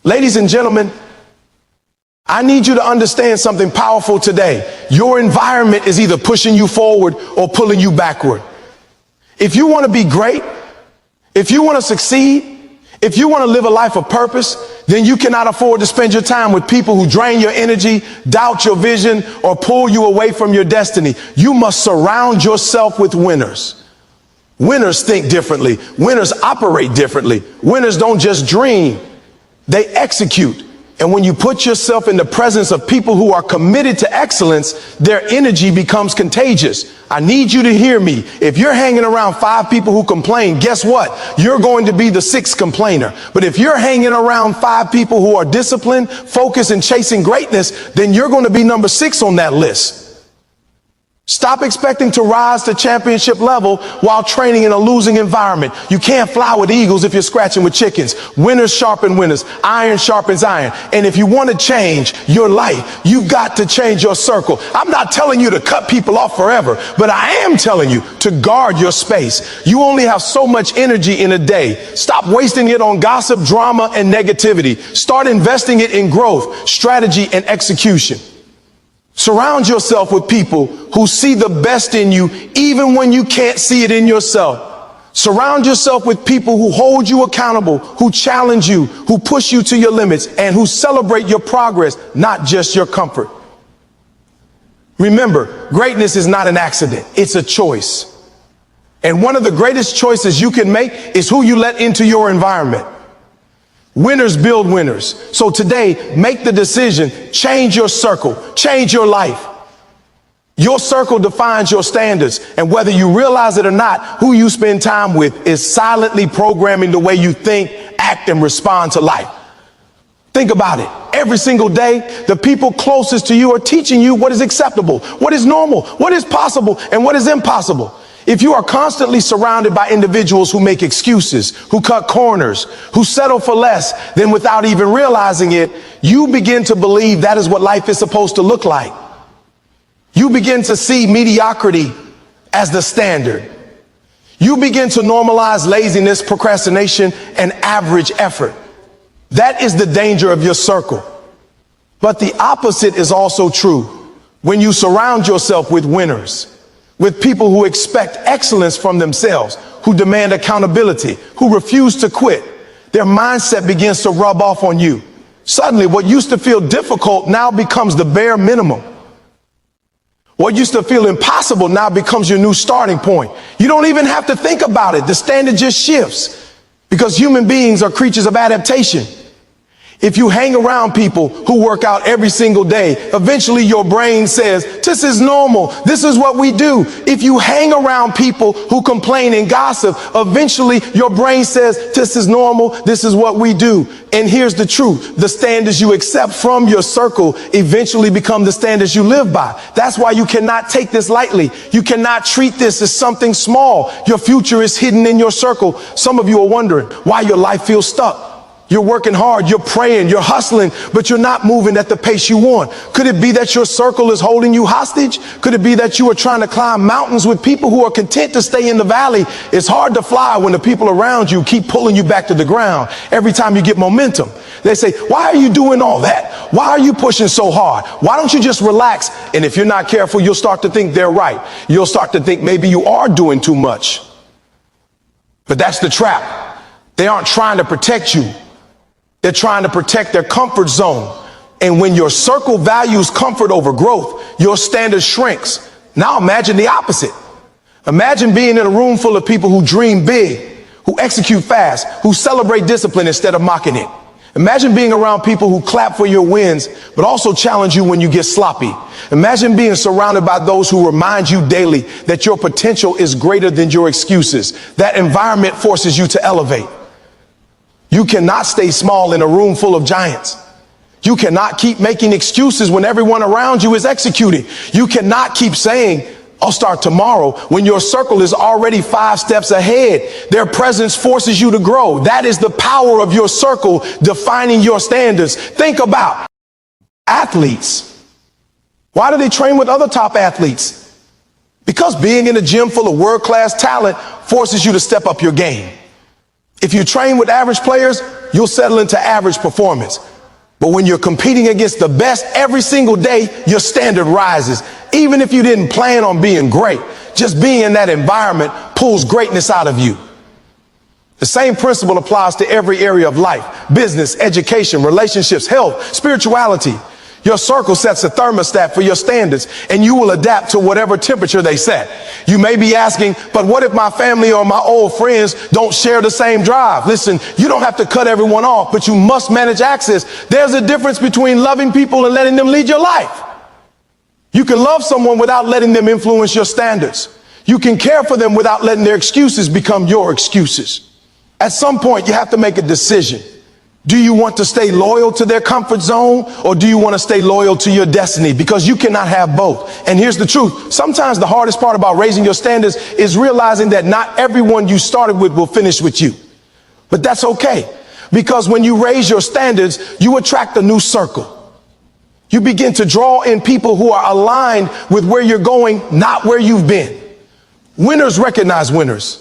Ladies and gentlemen, I need you to understand something powerful today. Your environment is either pushing you forward or pulling you backward. If you want to be great, if you want to succeed, if you want to live a life of purpose, then you cannot afford to spend your time with people who drain your energy, doubt your vision, or pull you away from your destiny. You must surround yourself with winners. Winners think differently. Winners operate differently. Winners don't just dream, they execute. And when you put yourself in the presence of people who are committed to excellence, their energy becomes contagious. I need you to hear me. If you're hanging around 5 people who complain, guess what? You're going to be the 6th complainer. But if you're hanging around 5 people who are disciplined, focused, and chasing greatness, then you're going to be number 6 on that list. Stop expecting to rise to championship level while training in a losing environment. You can't fly with eagles if you're scratching with chickens. Winners sharpen winners. Iron sharpens iron. And if you want to change your life, you've got to change your circle. I'm not telling you to cut people off forever, but I am telling you to guard your space. You only have so much energy in a day. Stop wasting it on gossip, drama, and negativity. Start investing it in growth, strategy, and execution. Surround yourself with people who see the best in you, even when you can't see it in yourself. Surround yourself with people who hold you accountable, who challenge you, who push you to your limits, and who celebrate your progress, not just your comfort. Remember, greatness is not an accident. It's a choice. And one of the greatest choices you can make is who you let into your environment. Winners build winners. So today, make the decision, change your circle, change your life. Your circle defines your standards, and whether you realize it or not, who you spend time with is silently programming the way you think, act, and respond to life. Think about it. Every single day, the people closest to you are teaching you what is acceptable, what is normal, what is possible, and what is impossible. If you are constantly surrounded by individuals who make excuses, who cut corners, who settle for less, then without even realizing it, you begin to believe that is what life is supposed to look like. You begin to see mediocrity as the standard. You begin to normalize laziness, procrastination, and average effort. That is the danger of your circle. But the opposite is also true. When you surround yourself with winners, with people who expect excellence from themselves, who demand accountability, who refuse to quit, their mindset begins to rub off on you. Suddenly, what used to feel difficult now becomes the bare minimum. What used to feel impossible now becomes your new starting point. You don't even have to think about it. The standard just shifts because human beings are creatures of adaptation. If you hang around people who work out every single day, eventually your brain says, this is normal. This is what we do. If you hang around people who complain and gossip, eventually your brain says, this is normal. This is what we do. And here's the truth. The standards you accept from your circle eventually become the standards you live by. That's why you cannot take this lightly. You cannot treat this as something small. Your future is hidden in your circle. Some of you are wondering why your life feels stuck. You're working hard, you're praying, you're hustling, but you're not moving at the pace you want. Could it be that your circle is holding you hostage? Could it be that you are trying to climb mountains with people who are content to stay in the valley? It's hard to fly when the people around you keep pulling you back to the ground every time you get momentum. They say, why are you doing all that? Why are you pushing so hard? Why don't you just relax? And if you're not careful, you'll start to think they're right. You'll start to think maybe you are doing too much. But that's the trap. They aren't trying to protect you. They're trying to protect their comfort zone. And when your circle values comfort over growth, your standard shrinks. Now imagine the opposite. Imagine being in a room full of people who dream big, who execute fast, who celebrate discipline instead of mocking it. Imagine being around people who clap for your wins, but also challenge you when you get sloppy. Imagine being surrounded by those who remind you daily that your potential is greater than your excuses. That environment forces you to elevate. You cannot stay small in a room full of giants. You cannot keep making excuses when everyone around you is executing. You cannot keep saying, I'll start tomorrow, when your circle is already 5 steps ahead. Their presence forces you to grow. That is the power of your circle defining your standards. Think about athletes. Why do they train with other top athletes? Because being in a gym full of world-class talent forces you to step up your game. If you train with average players, you'll settle into average performance. But when you're competing against the best every single day, your standard rises. Even if you didn't plan on being great, just being in that environment pulls greatness out of you. The same principle applies to every area of life: business, education, relationships, health, spirituality. Your circle sets a thermostat for your standards, and you will adapt to whatever temperature they set. You may be asking, but what if my family or my old friends don't share the same drive? Listen, you don't have to cut everyone off, but you must manage access. There's a difference between loving people and letting them lead your life. You can love someone without letting them influence your standards. You can care for them without letting their excuses become your excuses. At some point, you have to make a decision. Do you want to stay loyal to their comfort zone, or do you want to stay loyal to your destiny? Because you cannot have both. And here's the truth. Sometimes the hardest part about raising your standards is realizing that not everyone you started with will finish with you. But that's okay, because when you raise your standards, you attract a new circle. You begin to draw in people who are aligned with where you're going, not where you've been. Winners recognize winners.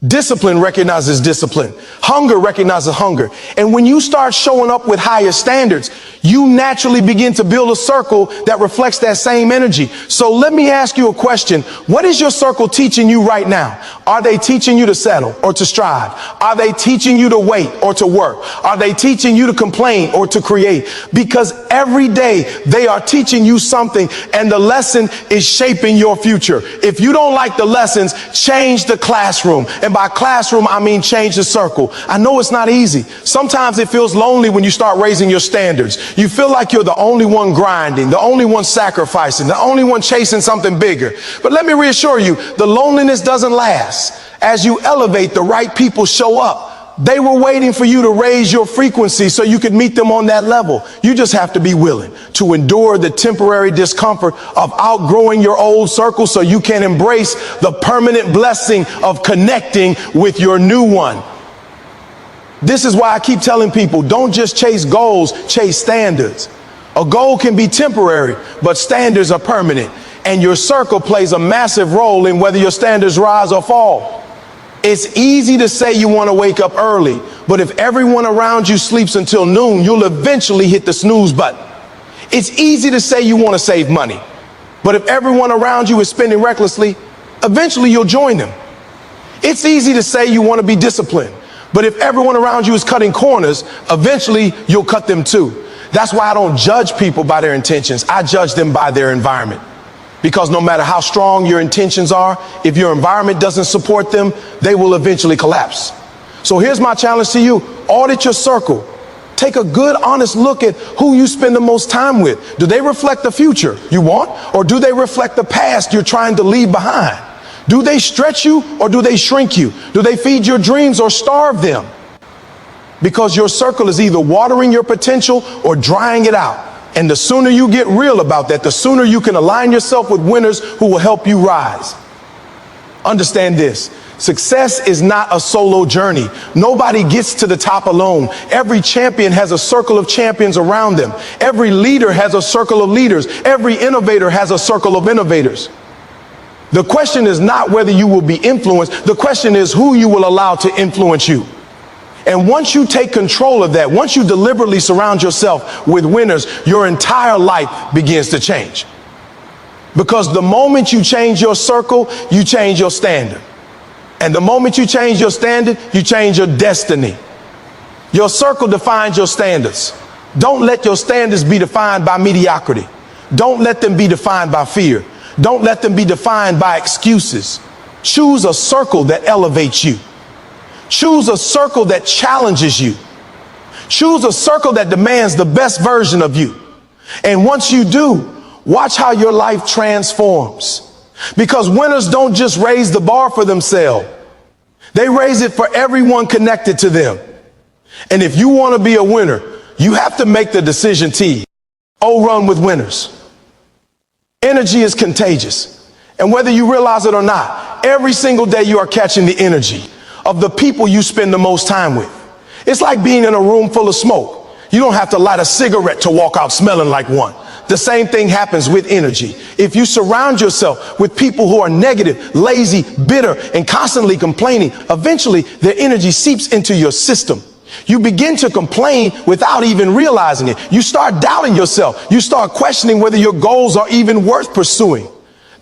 Discipline recognizes discipline. Hunger recognizes hunger. And when you start showing up with higher standards, you naturally begin to build a circle that reflects that same energy. So let me ask you a question. What is your circle teaching you right now? Are they teaching you to settle or to strive? Are they teaching you to wait or to work? Are they teaching you to complain or to create? Because every day they are teaching you something, and the lesson is shaping your future. If you don't like the lessons, change the classroom. And by classroom, I mean change the circle. I know it's not easy. Sometimes it feels lonely when you start raising your standards. You feel like you're the only one grinding, the only one sacrificing, the only one chasing something bigger. But let me reassure you, the loneliness doesn't last. As you elevate, the right people show up. They were waiting for you to raise your frequency so you could meet them on that level. You just have to be willing to endure the temporary discomfort of outgrowing your old circle so you can embrace the permanent blessing of connecting with your new one. This is why I keep telling people, don't just chase goals, chase standards. A goal can be temporary, but standards are permanent. And your circle plays a massive role in whether your standards rise or fall. It's easy to say you want to wake up early, but if everyone around you sleeps until noon, you'll eventually hit the snooze button. It's easy to say you want to save money, but if everyone around you is spending recklessly, eventually you'll join them. It's easy to say you want to be disciplined, but if everyone around you is cutting corners, eventually you'll cut them too. That's why I don't judge people by their intentions. I judge them by their environment. Because no matter how strong your intentions are, if your environment doesn't support them, they will eventually collapse. So here's my challenge to you. Audit your circle. Take a good, honest look at who you spend the most time with. Do they reflect the future you want, or do they reflect the past you're trying to leave behind? Do they stretch you, or do they shrink you? Do they feed your dreams or starve them? Because your circle is either watering your potential or drying it out. And the sooner you get real about that, the sooner you can align yourself with winners who will help you rise. Understand this. Success is not a solo journey. Nobody gets to the top alone. Every champion has a circle of champions around them. Every leader has a circle of leaders. Every innovator has a circle of innovators. The question is not whether you will be influenced. The question is who you will allow to influence you. And once you take control of that, once you deliberately surround yourself with winners, your entire life begins to change. Because the moment you change your circle, you change your standard. And the moment you change your standard, you change your destiny. Your circle defines your standards. Don't let your standards be defined by mediocrity. Don't let them be defined by fear. Don't let them be defined by excuses. Choose a circle that elevates you. Choose a circle that challenges you. Choose a circle that demands the best version of you. And once you do, watch how your life transforms. Because winners don't just raise the bar for themselves. They raise it for everyone connected to them. And if you want to be a winner, you have to make the decision T. Run with winners. Energy is contagious. And whether you realize it or not, every single day you are catching the energy of the people you spend the most time with. It's like being in a room full of smoke. You don't have to light a cigarette to walk out smelling like one. The same thing happens with energy. If you surround yourself with people who are negative, lazy, bitter, and constantly complaining, eventually their energy seeps into your system. You begin to complain without even realizing it. You start doubting yourself. You start questioning whether your goals are even worth pursuing.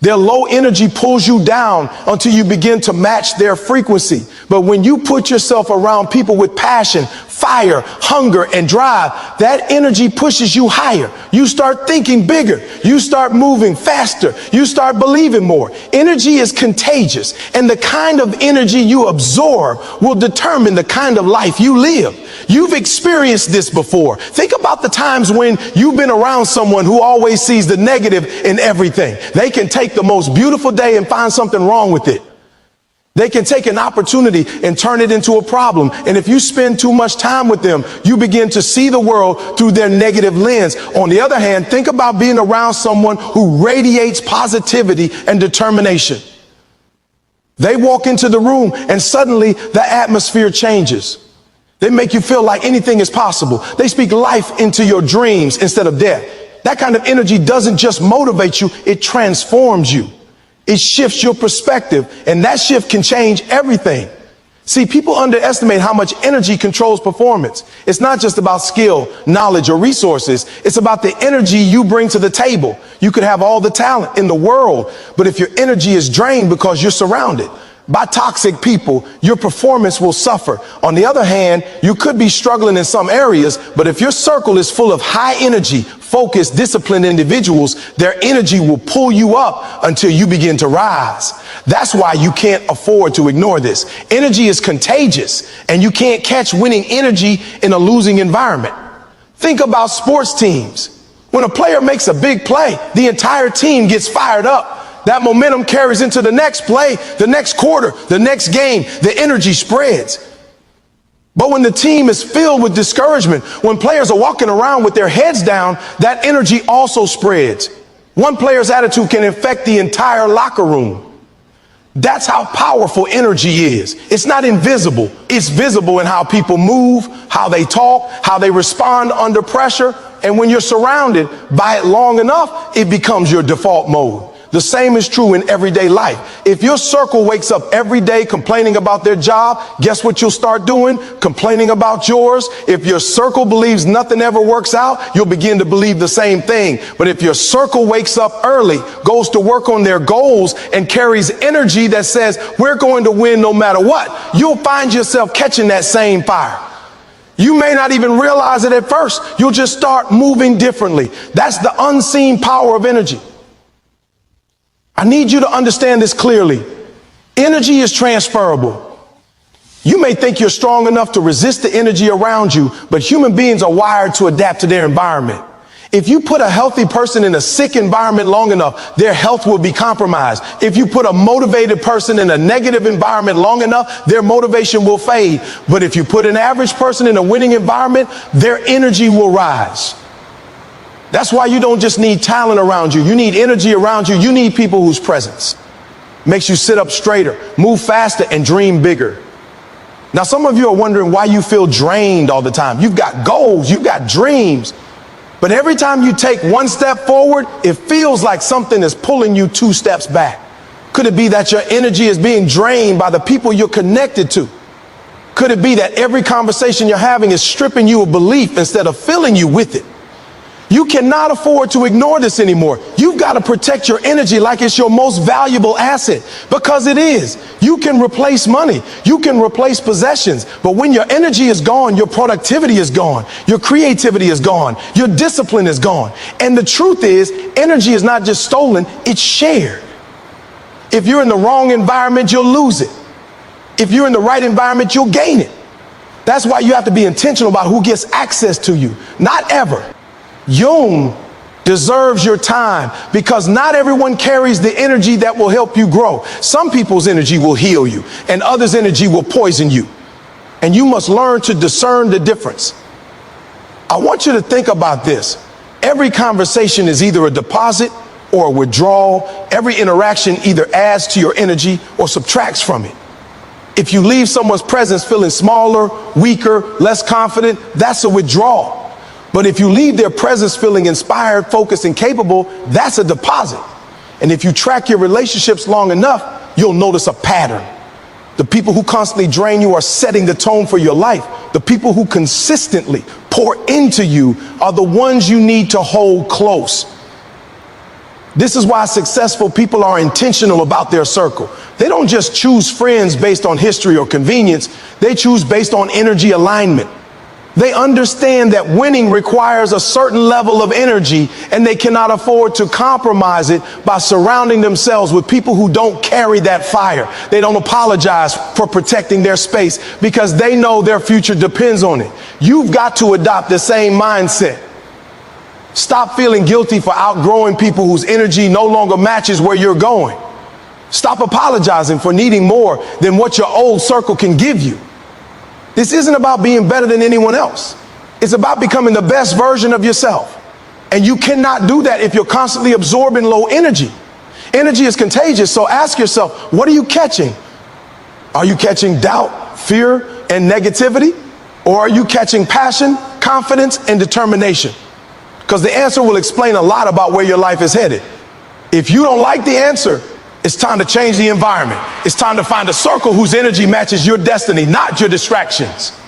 Their low energy pulls you down until you begin to match their frequency. But when you put yourself around people with passion, fire, hunger, and drive, that energy pushes you higher. You start thinking bigger. You start moving faster. You start believing more. Energy is contagious, and the kind of energy you absorb will determine the kind of life you live. You've experienced this before. Think about the times when you've been around someone who always sees the negative in everything. They can take the most beautiful day and find something wrong with it. They can take an opportunity and turn it into a problem. And if you spend too much time with them, you begin to see the world through their negative lens. On the other hand, think about being around someone who radiates positivity and determination. They walk into the room and suddenly the atmosphere changes. They make you feel like anything is possible. They speak life into your dreams instead of death. That kind of energy doesn't just motivate you, it transforms you. It shifts your perspective, and that shift can change everything. See, people underestimate how much energy controls performance. It's not just about skill, knowledge, or resources. It's about the energy you bring to the table. You could have all the talent in the world, but if your energy is drained because you're surrounded by toxic people, your performance will suffer. On the other hand, you could be struggling in some areas, but if your circle is full of high energy, focused, disciplined individuals, their energy will pull you up until you begin to rise. That's why you can't afford to ignore this. Energy is contagious, and you can't catch winning energy in a losing environment. Think about sports teams. When a player makes a big play, the entire team gets fired up. That momentum carries into the next play, the next quarter, the next game. The energy spreads. But when the team is filled with discouragement, when players are walking around with their heads down, that energy also spreads. One player's attitude can infect the entire locker room. That's how powerful energy is. It's not invisible. It's visible in how people move, how they talk, how they respond under pressure. And when you're surrounded by it long enough, it becomes your default mode. The same is true in everyday life. If your circle wakes up every day complaining about their job, guess what you'll start doing? Complaining about yours. If your circle believes nothing ever works out, you'll begin to believe the same thing. But if your circle wakes up early, goes to work on their goals, and carries energy that says, we're going to win no matter what, you'll find yourself catching that same fire. You may not even realize it at first. You'll just start moving differently. That's the unseen power of energy. I need you to understand this clearly. Energy is transferable. You may think you're strong enough to resist the energy around you, but human beings are wired to adapt to their environment. If you put a healthy person in a sick environment long enough, their health will be compromised. If you put a motivated person in a negative environment long enough, their motivation will fade. But if you put an average person in a winning environment, their energy will rise. That's why you don't just need talent around you. You need energy around you. You need people whose presence makes you sit up straighter, move faster, and dream bigger. Now, some of you are wondering why you feel drained all the time. You've got goals, you've got dreams, but every time you take one step forward, it feels like something is pulling you 2 steps back. Could it be that your energy is being drained by the people you're connected to? Could it be that every conversation you're having is stripping you of belief instead of filling you with it? You cannot afford to ignore this anymore. You've got to protect your energy like it's your most valuable asset, because it is. You can replace money. You can replace possessions. But when your energy is gone, your productivity is gone. Your creativity is gone. Your discipline is gone. And the truth is, energy is not just stolen, it's shared. If you're in the wrong environment, you'll lose it. If you're in the right environment, you'll gain it. That's why you have to be intentional about who gets access to you. Not ever. Jung deserves your time, because not everyone carries the energy that will help you grow. Some people's energy will heal you, and others' energy will poison you. And you must learn to discern the difference. I want you to think about this. Every conversation is either a deposit or a withdrawal. Every interaction either adds to your energy or subtracts from it. If you leave someone's presence feeling smaller, weaker, less confident, that's a withdrawal. But if you leave their presence feeling inspired, focused, and capable, that's a deposit. And if you track your relationships long enough, you'll notice a pattern. The people who constantly drain you are setting the tone for your life. The people who consistently pour into you are the ones you need to hold close. This is why successful people are intentional about their circle. They don't just choose friends based on history or convenience. They choose based on energy alignment. They understand that winning requires a certain level of energy, and they cannot afford to compromise it by surrounding themselves with people who don't carry that fire. They don't apologize for protecting their space because they know their future depends on it. You've got to adopt the same mindset. Stop feeling guilty for outgrowing people whose energy no longer matches where you're going. Stop apologizing for needing more than what your old circle can give you. This isn't about being better than anyone else. It's about becoming the best version of yourself. And you cannot do that if you're constantly absorbing low energy. Energy is contagious, so ask yourself, what are you catching? Are you catching doubt, fear, and negativity? Or are you catching passion, confidence, and determination? Because the answer will explain a lot about where your life is headed. If you don't like the answer, it's time to change the environment. It's time to find a circle whose energy matches your destiny, not your distractions.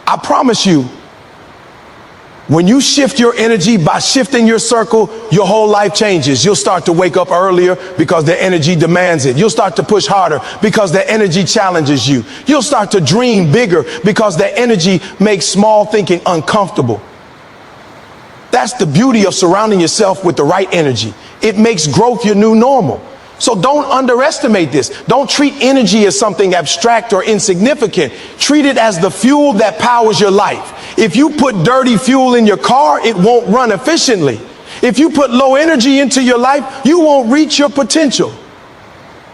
I promise you, when you shift your energy by shifting your circle, your whole life changes. You'll start to wake up earlier because their energy demands it. You'll start to push harder because their energy challenges you. You'll start to dream bigger because their energy makes small thinking uncomfortable. That's the beauty of surrounding yourself with the right energy. It makes growth your new normal. So don't underestimate this. Don't treat energy as something abstract or insignificant. Treat it as the fuel that powers your life. If you put dirty fuel in your car, it won't run efficiently. If you put low energy into your life, you won't reach your potential.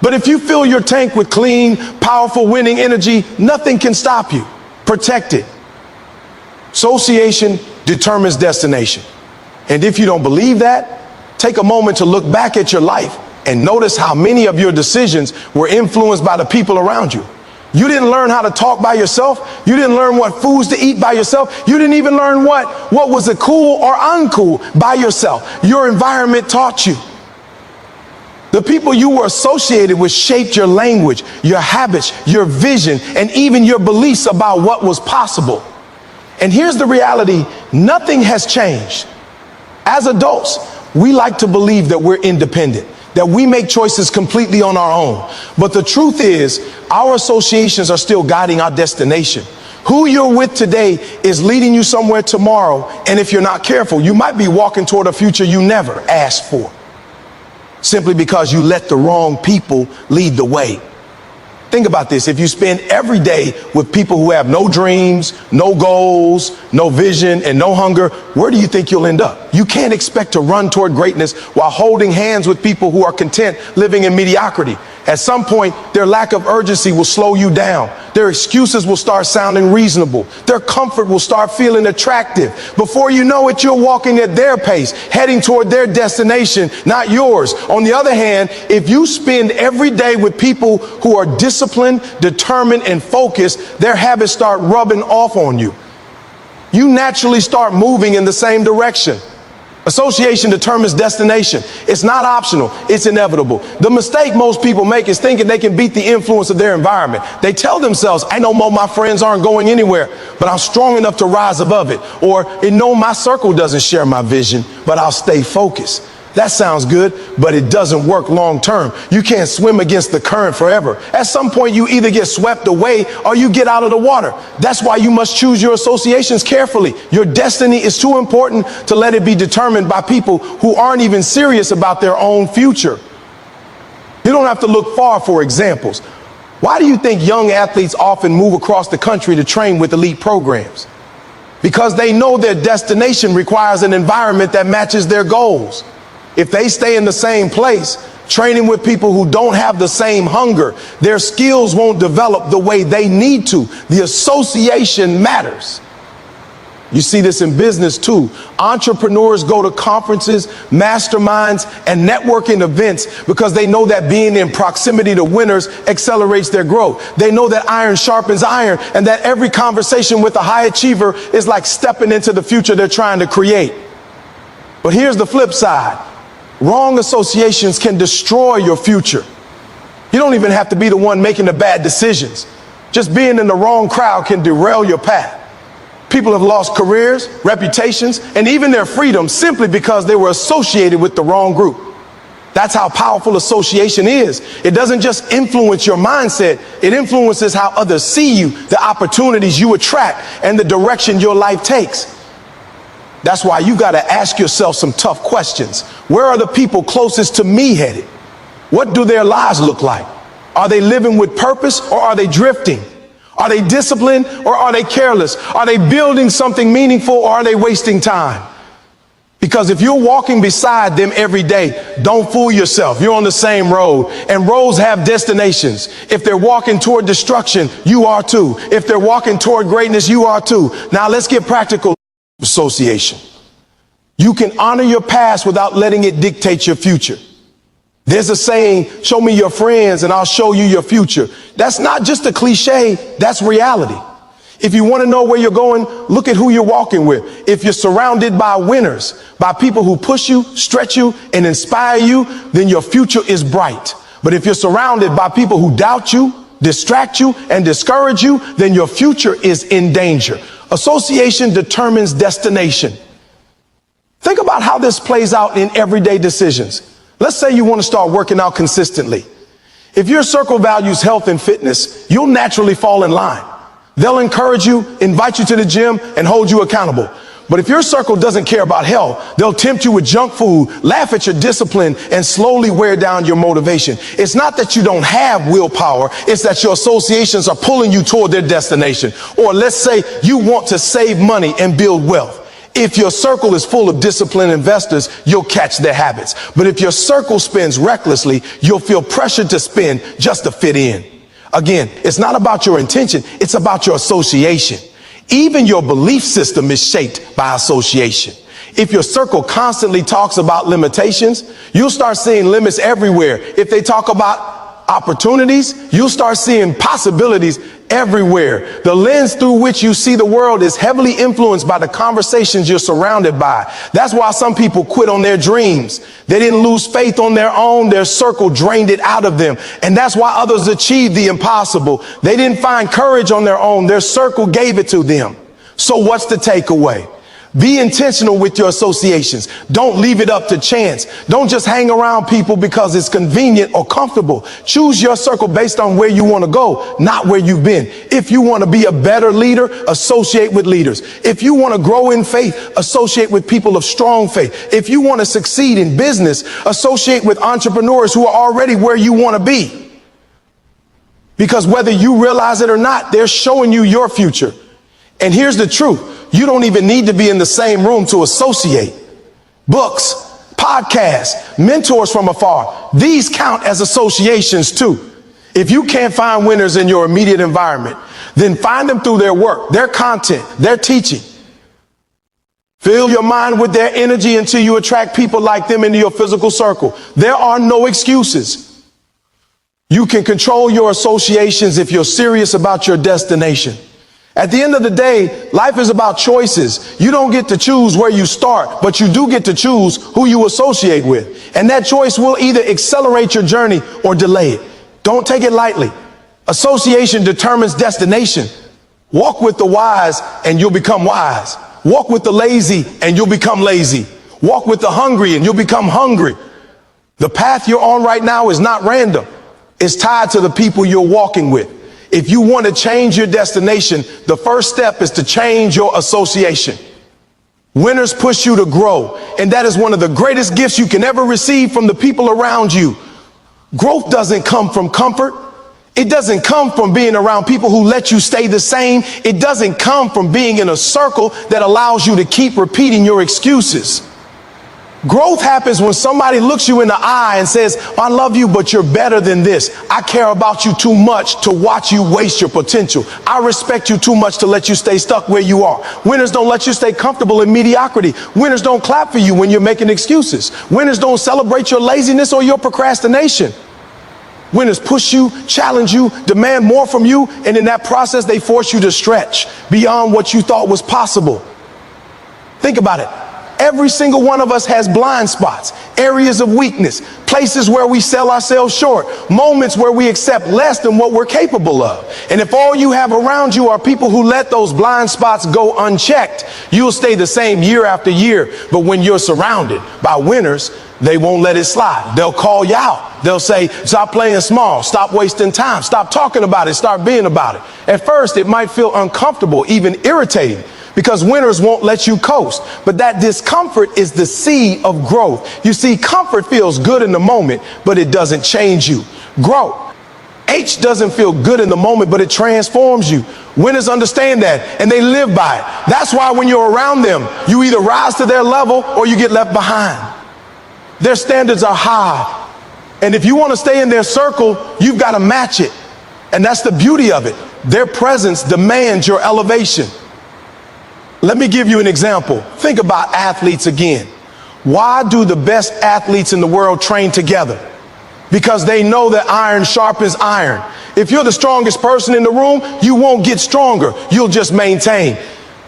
But if you fill your tank with clean, powerful, winning energy, nothing can stop you. Protect it. Association determines destination. And if you don't believe that, take a moment to look back at your life and notice how many of your decisions were influenced by the people around you. You didn't learn how to talk by yourself. You didn't learn what foods to eat by yourself. You didn't even learn what was a cool or uncool by yourself. Your environment taught you. The people you were associated with shaped your language, your habits, your vision, and even your beliefs about what was possible. And here's the reality, nothing has changed. As adults, we like to believe that we're independent, that we make choices completely on our own. But the truth is, our associations are still guiding our destination. Who you're with today is leading you somewhere tomorrow. And if you're not careful, you might be walking toward a future you never asked for, simply because you let the wrong people lead the way. Think about this. If you spend every day with people who have no dreams, no goals, no vision, and no hunger, where do you think you'll end up? You can't expect to run toward greatness while holding hands with people who are content living in mediocrity. At some point, their lack of urgency will slow you down. Their excuses will start sounding reasonable. Their comfort will start feeling attractive. Before you know it, you're walking at their pace, heading toward their destination, not yours. On the other hand, if you spend every day with people who are disciplined, determined, and focused, their habits start rubbing off on you. You naturally start moving in the same direction. Association determines destination. It's not optional, it's inevitable. The mistake most people make is thinking they can beat the influence of their environment. They tell themselves, I know my friends aren't going anywhere, but I'm strong enough to rise above it. Or, my circle doesn't share my vision, but I'll stay focused. That sounds good, but it doesn't work long term. You can't swim against the current forever. At some point, you either get swept away or you get out of the water. That's why you must choose your associations carefully. Your destiny is too important to let it be determined by people who aren't even serious about their own future. You don't have to look far for examples. Why do you think young athletes often move across the country to train with elite programs? Because they know their destination requires an environment that matches their goals. If they stay in the same place, training with people who don't have the same hunger, their skills won't develop the way they need to. The association matters. You see this in business too. Entrepreneurs go to conferences, masterminds, and networking events because they know that being in proximity to winners accelerates their growth. They know that iron sharpens iron, and that every conversation with a high achiever is like stepping into the future they're trying to create. But here's the flip side. Wrong associations can destroy your future. You don't even have to be the one making the bad decisions. Just being in the wrong crowd can derail your path. People have lost careers, reputations, and even their freedom simply because they were associated with the wrong group. That's how powerful association is. It doesn't just influence your mindset, it influences how others see you, the opportunities you attract, and the direction your life takes. That's why you got to ask yourself some tough questions. Where are the people closest to me headed? What do their lives look like? Are they living with purpose or are they drifting? Are they disciplined or are they careless? Are they building something meaningful or are they wasting time? Because if you're walking beside them every day, don't fool yourself. You're on the same road, and roads have destinations. If they're walking toward destruction, you are too. If they're walking toward greatness, you are too. Now let's get practical. Association. You can honor your past without letting it dictate your future. There's a saying, show me your friends and I'll show you your future. That's not just a cliche, that's reality. If you want to know where you're going, look at who you're walking with. If you're surrounded by winners, by people who push you, stretch you, and inspire you, then your future is bright. But if you're surrounded by people who doubt you, distract you, and discourage you, then your future is in danger. Association determines destination. Think about how this plays out in everyday decisions. Let's say you want to start working out consistently. If your circle values health and fitness, you'll naturally fall in line. They'll encourage you, invite you to the gym, and hold you accountable. But if your circle doesn't care about health, they'll tempt you with junk food, laugh at your discipline, and slowly wear down your motivation. It's not that you don't have willpower, it's that your associations are pulling you toward their destination. Or let's say you want to save money and build wealth. If your circle is full of disciplined investors, you'll catch their habits. But if your circle spends recklessly, you'll feel pressured to spend just to fit in. Again, it's not about your intention, it's about your association. Even your belief system is shaped by association. If your circle constantly talks about limitations, you'll start seeing limits everywhere. If they talk about opportunities, you'll start seeing possibilities everywhere. The lens through which you see the world is heavily influenced by the conversations you're surrounded by. That's why some people quit on their dreams. They didn't lose faith on their own. Their circle drained it out of them. And that's why others achieved the impossible. They didn't find courage on their own. Their circle gave it to them. So what's the takeaway? Be intentional with your associations. Don't leave it up to chance. Don't just hang around people because it's convenient or comfortable. Choose your circle based on where you want to go, not where you've been. If you want to be a better leader, associate with leaders. If you want to grow in faith, associate with people of strong faith. If you want to succeed in business, associate with entrepreneurs who are already where you want to be. Because whether you realize it or not, they're showing you your future. And here's the truth. You don't even need to be in the same room to associate. Books, podcasts, mentors from afar, these count as associations too. If you can't find winners in your immediate environment, then find them through their work, their content, their teaching. Fill your mind with their energy until you attract people like them into your physical circle. There are no excuses. You can control your associations if you're serious about your destination. At the end of the day, life is about choices. You don't get to choose where you start, but you do get to choose who you associate with. And that choice will either accelerate your journey or delay it. Don't take it lightly. Association determines destination. Walk with the wise and you'll become wise. Walk with the lazy and you'll become lazy. Walk with the hungry and you'll become hungry. The path you're on right now is not random. It's tied to the people you're walking with. If you want to change your destination, the first step is to change your association. Winners push you to grow, and that is one of the greatest gifts you can ever receive from the people around you. Growth doesn't come from comfort. It doesn't come from being around people who let you stay the same. It doesn't come from being in a circle that allows you to keep repeating your excuses. Growth happens when somebody looks you in the eye and says, I love you, but you're better than this. I care about you too much to watch you waste your potential. I respect you too much to let you stay stuck where you are. Winners don't let you stay comfortable in mediocrity. Winners don't clap for you when you're making excuses. Winners don't celebrate your laziness or your procrastination. Winners push you, challenge you, demand more from you, and in that process, they force you to stretch beyond what you thought was possible. Think about it. Every single one of us has blind spots, areas of weakness, places where we sell ourselves short, moments where we accept less than what we're capable of. And if all you have around you are people who let those blind spots go unchecked, you'll stay the same year after year. But when you're surrounded by winners, they won't let it slide. They'll call you out. They'll say, stop playing small, stop wasting time, stop talking about it, start being about it. At first, it might feel uncomfortable, even irritating, because winners won't let you coast. But that discomfort is the seed of growth. You see, comfort feels good in the moment, but it doesn't change you. Grow. H doesn't feel good in the moment, but it transforms you. Winners understand that, and they live by it. That's why when you're around them, you either rise to their level or you get left behind. Their standards are high. And if you want to stay in their circle, you've got to match it. And that's the beauty of it. Their presence demands your elevation. Let me give you an example. Think about athletes again. Why do the best athletes in the world train together? Because they know that iron sharpens iron. If you're the strongest person in the room, you won't get stronger. You'll just maintain.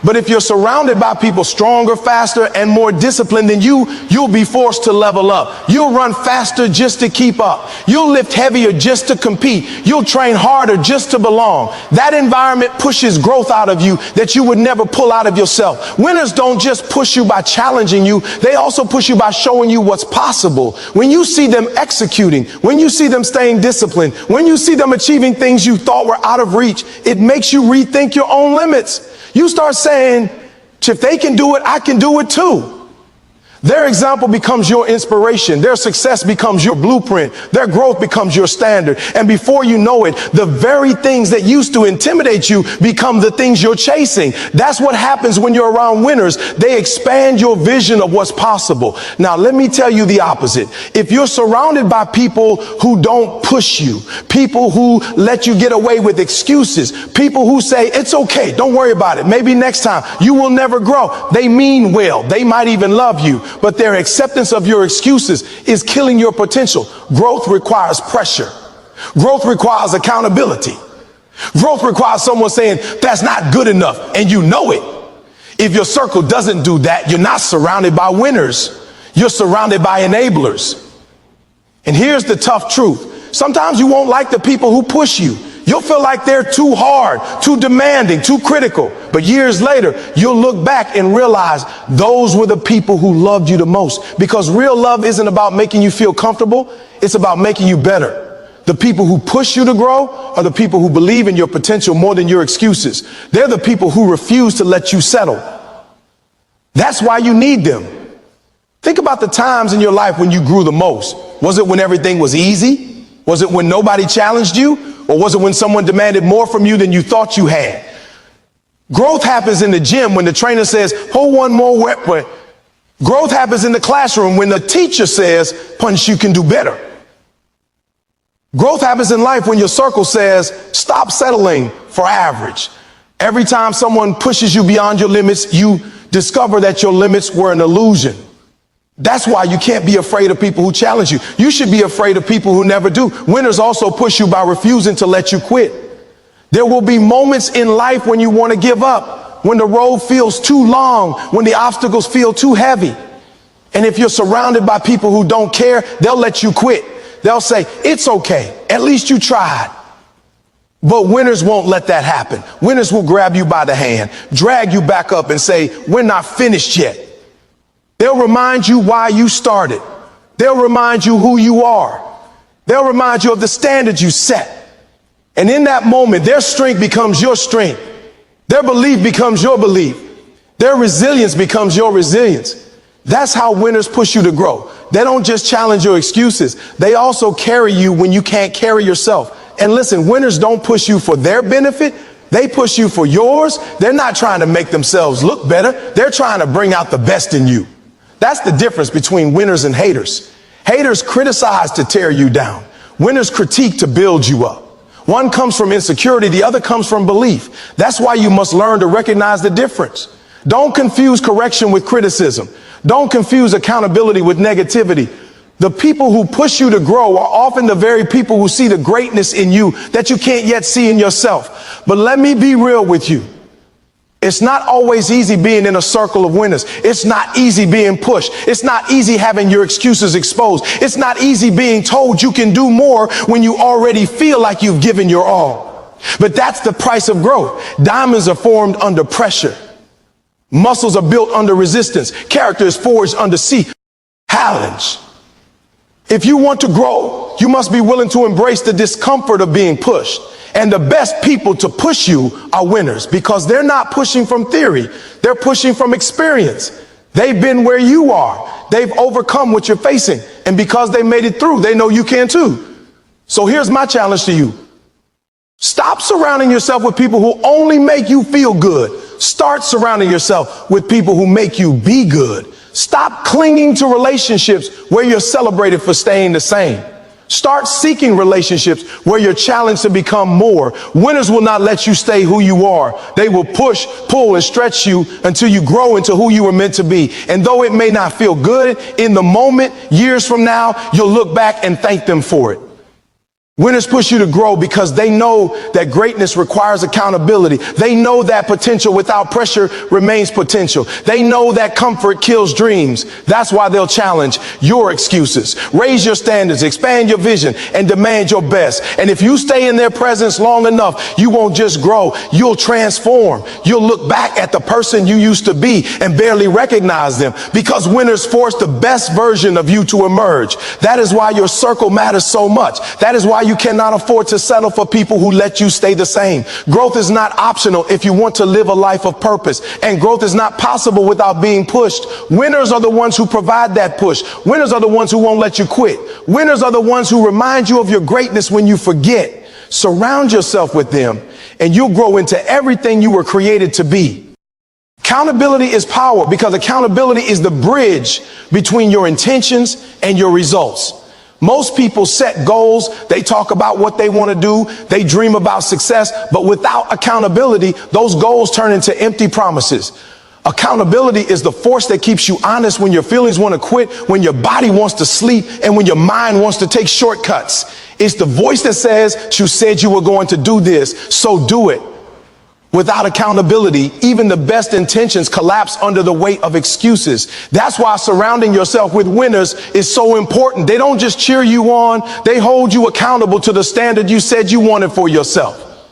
But if you're surrounded by people stronger, faster, and more disciplined than you, you'll be forced to level up. You'll run faster just to keep up. You'll lift heavier just to compete. You'll train harder just to belong. That environment pushes growth out of you that you would never pull out of yourself. Winners don't just push you by challenging you. They also push you by showing you what's possible. When you see them executing, when you see them staying disciplined, when you see them achieving things you thought were out of reach, it makes you rethink your own limits. You start saying, if they can do it, I can do it too. Their example becomes your inspiration. Their success becomes your blueprint. Their growth becomes your standard. And before you know it, the very things that used to intimidate you become the things you're chasing. That's what happens when you're around winners. They expand your vision of what's possible. Now, let me tell you the opposite. If you're surrounded by people who don't push you, people who let you get away with excuses, people who say, it's okay, don't worry about it, maybe next time, you will never grow. They mean well. They might even love you. But their acceptance of your excuses is killing your potential. Growth requires pressure. Growth requires accountability. Growth requires someone saying, that's not good enough, and you know it. If your circle doesn't do that, you're not surrounded by winners. You're surrounded by enablers. And here's the tough truth. Sometimes you won't like the people who push you. You'll feel like they're too hard, too demanding, too critical. But years later, you'll look back and realize those were the people who loved you the most. Because real love isn't about making you feel comfortable. It's about making you better. The people who push you to grow are the people who believe in your potential more than your excuses. They're the people who refuse to let you settle. That's why you need them. Think about the times in your life when you grew the most. Was it when everything was easy? Was it when nobody challenged you? Or was it when someone demanded more from you than you thought you had? Growth happens in the gym when the trainer says, hold one more rep. Growth happens in the classroom when the teacher says, punch, you can do better. Growth happens in life when your circle says, stop settling for average. Every time someone pushes you beyond your limits, you discover that your limits were an illusion. That's why you can't be afraid of people who challenge you. You should be afraid of people who never do. Winners also push you by refusing to let you quit. There will be moments in life when you want to give up, when the road feels too long, when the obstacles feel too heavy. And if you're surrounded by people who don't care, they'll let you quit. They'll say, it's okay, at least you tried. But winners won't let that happen. Winners will grab you by the hand, drag you back up and say, we're not finished yet. They'll remind you why you started. They'll remind you who you are. They'll remind you of the standards you set. And in that moment, their strength becomes your strength. Their belief becomes your belief. Their resilience becomes your resilience. That's how winners push you to grow. They don't just challenge your excuses. They also carry you when you can't carry yourself. And listen, winners don't push you for their benefit. They push you for yours. They're not trying to make themselves look better. They're trying to bring out the best in you. That's the difference between winners and haters. Haters criticize to tear you down. Winners critique to build you up. One comes from insecurity, the other comes from belief. That's why you must learn to recognize the difference. Don't confuse correction with criticism. Don't confuse accountability with negativity. The people who push you to grow are often the very people who see the greatness in you that you can't yet see in yourself. But let me be real with you. It's not always easy being in a circle of winners. It's not easy being pushed. It's not easy having your excuses exposed. It's not easy being told you can do more when you already feel like you've given your all. But that's the price of growth. Diamonds are formed under pressure. Muscles are built under resistance. Character is forged under challenge. If you want to grow, you must be willing to embrace the discomfort of being pushed. And the best people to push you are winners, because they're not pushing from theory. They're pushing from experience. They've been where you are. They've overcome what you're facing. And because they made it through, they know you can too. So here's my challenge to you. Stop surrounding yourself with people who only make you feel good. Start surrounding yourself with people who make you be good. Stop clinging to relationships where you're celebrated for staying the same. Start seeking relationships where you're challenged to become more. Winners will not let you stay who you are. They will push, pull, and stretch you until you grow into who you were meant to be. And though it may not feel good in the moment, years from now, you'll look back and thank them for it. Winners push you to grow because they know that greatness requires accountability. They know that potential without pressure remains potential. They know that comfort kills dreams. That's why they'll challenge your excuses, raise your standards, expand your vision, and demand your best. And if you stay in their presence long enough, you won't just grow, you'll transform. You'll look back at the person you used to be and barely recognize them, because winners force the best version of you to emerge. That is why your circle matters so much. That is why you cannot afford to settle for people who let you stay the same. Growth is not optional if you want to live a life of purpose, and growth is not possible without being pushed. Winners are the ones who provide that push. Winners are the ones who won't let you quit. Winners are the ones who remind you of your greatness when you forget. Surround yourself with them and you'll grow into everything you were created to be. Accountability is power, because accountability is the bridge between your intentions and your results. Most people set goals, they talk about what they want to do, they dream about success, but without accountability, those goals turn into empty promises. Accountability is the force that keeps you honest when your feelings want to quit, when your body wants to sleep, and when your mind wants to take shortcuts. It's the voice that says, you said you were going to do this, so do it. Without accountability, even the best intentions collapse under the weight of excuses. That's why surrounding yourself with winners is so important. They don't just cheer you on, they hold you accountable to the standard you said you wanted for yourself.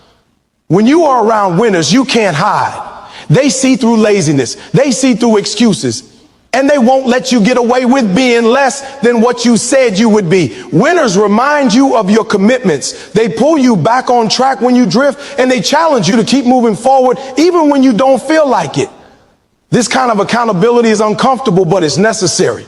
When you are around winners, you can't hide. They see through laziness, they see through excuses, and they won't let you get away with being less than what you said you would be. Winners remind you of your commitments. They pull you back on track when you drift, and they challenge you to keep moving forward even when you don't feel like it. This kind of accountability is uncomfortable, but it's necessary.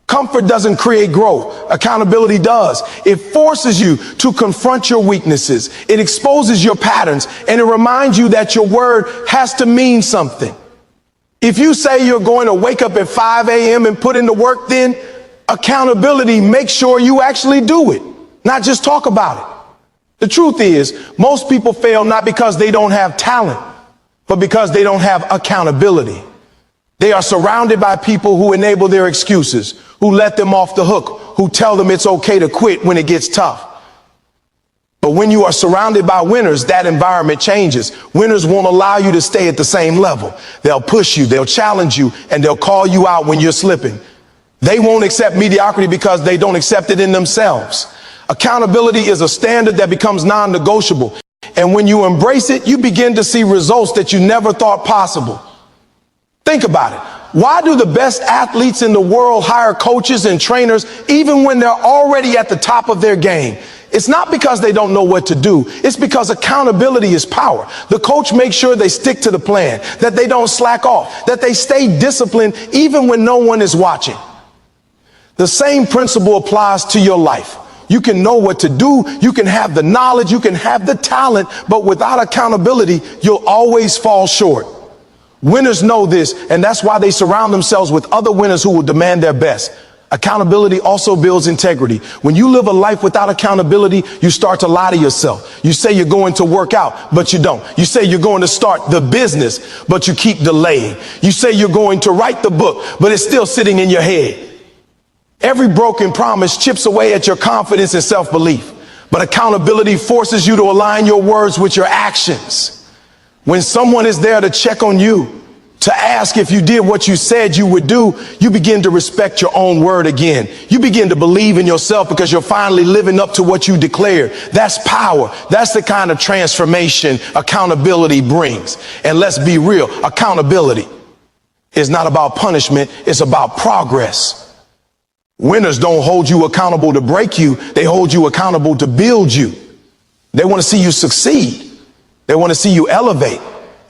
Comfort doesn't create growth. Accountability does. It forces you to confront your weaknesses. It exposes your patterns, and it reminds you that your word has to mean something. If you say you're going to wake up at 5 a.m. and put in the work, then accountability makes sure you actually do it, not just talk about it. The truth is, most people fail not because they don't have talent, but because they don't have accountability. They are surrounded by people who enable their excuses, who let them off the hook, who tell them it's okay to quit when it gets tough. But when you are surrounded by winners, that environment changes. Winners won't allow you to stay at the same level. They'll push you, they'll challenge you, and they'll call you out when you're slipping. They won't accept mediocrity because they don't accept it in themselves. Accountability is a standard that becomes non-negotiable. And when you embrace it, you begin to see results that you never thought possible. Think about it. Why do the best athletes in the world hire coaches and trainers even when they're already at the top of their game? It's not because they don't know what to do. It's because accountability is power. The coach makes sure they stick to the plan, that they don't slack off, that they stay disciplined even when no one is watching. The same principle applies to your life. You can know what to do, you can have the knowledge, you can have the talent, but without accountability, you'll always fall short. Winners know this, and that's why they surround themselves with other winners who will demand their best. Accountability also builds integrity. When you live a life without accountability, you start to lie to yourself. You say you're going to work out, but you don't. You say you're going to start the business, but you keep delaying. You say you're going to write the book, but it's still sitting in your head. Every broken promise chips away at your confidence and self-belief. But accountability forces you to align your words with your actions. When someone is there to check on you, to ask if you did what you said you would do, you begin to respect your own word again. You begin to believe in yourself because you're finally living up to what you declared. That's power. That's the kind of transformation accountability brings. And let's be real, accountability is not about punishment, it's about progress. Winners don't hold you accountable to break you, they hold you accountable to build you. They want to see you succeed. They want to see you elevate.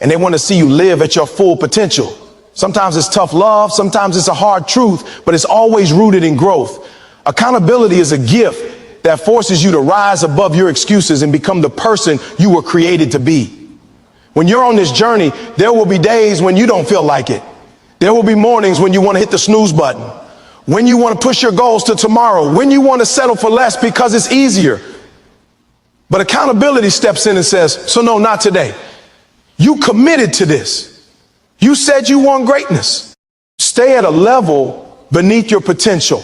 And they want to see you live at your full potential. Sometimes it's tough love, sometimes it's a hard truth, but it's always rooted in growth. Accountability is a gift that forces you to rise above your excuses and become the person you were created to be. When you're on this journey, there will be days when you don't feel like it. There will be mornings when you want to hit the snooze button, when you want to push your goals to tomorrow, when you want to settle for less because it's easier. But accountability steps in and says, so no, not today. You committed to this. You said you want greatness. Stay at a level beneath your potential.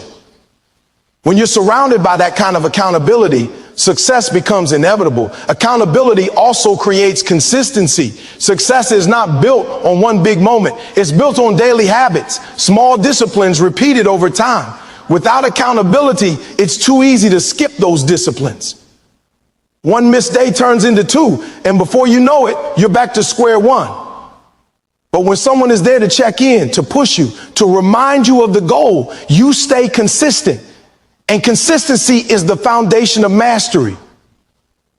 When you're surrounded by that kind of accountability, success becomes inevitable. Accountability also creates consistency. Success is not built on one big moment. It's built on daily habits, small disciplines repeated over time. Without accountability, it's too easy to skip those disciplines. One missed day turns into two, and before you know it, you're back to square one. But when someone is there to check in, to push you, to remind you of the goal, you stay consistent. And consistency is the foundation of mastery.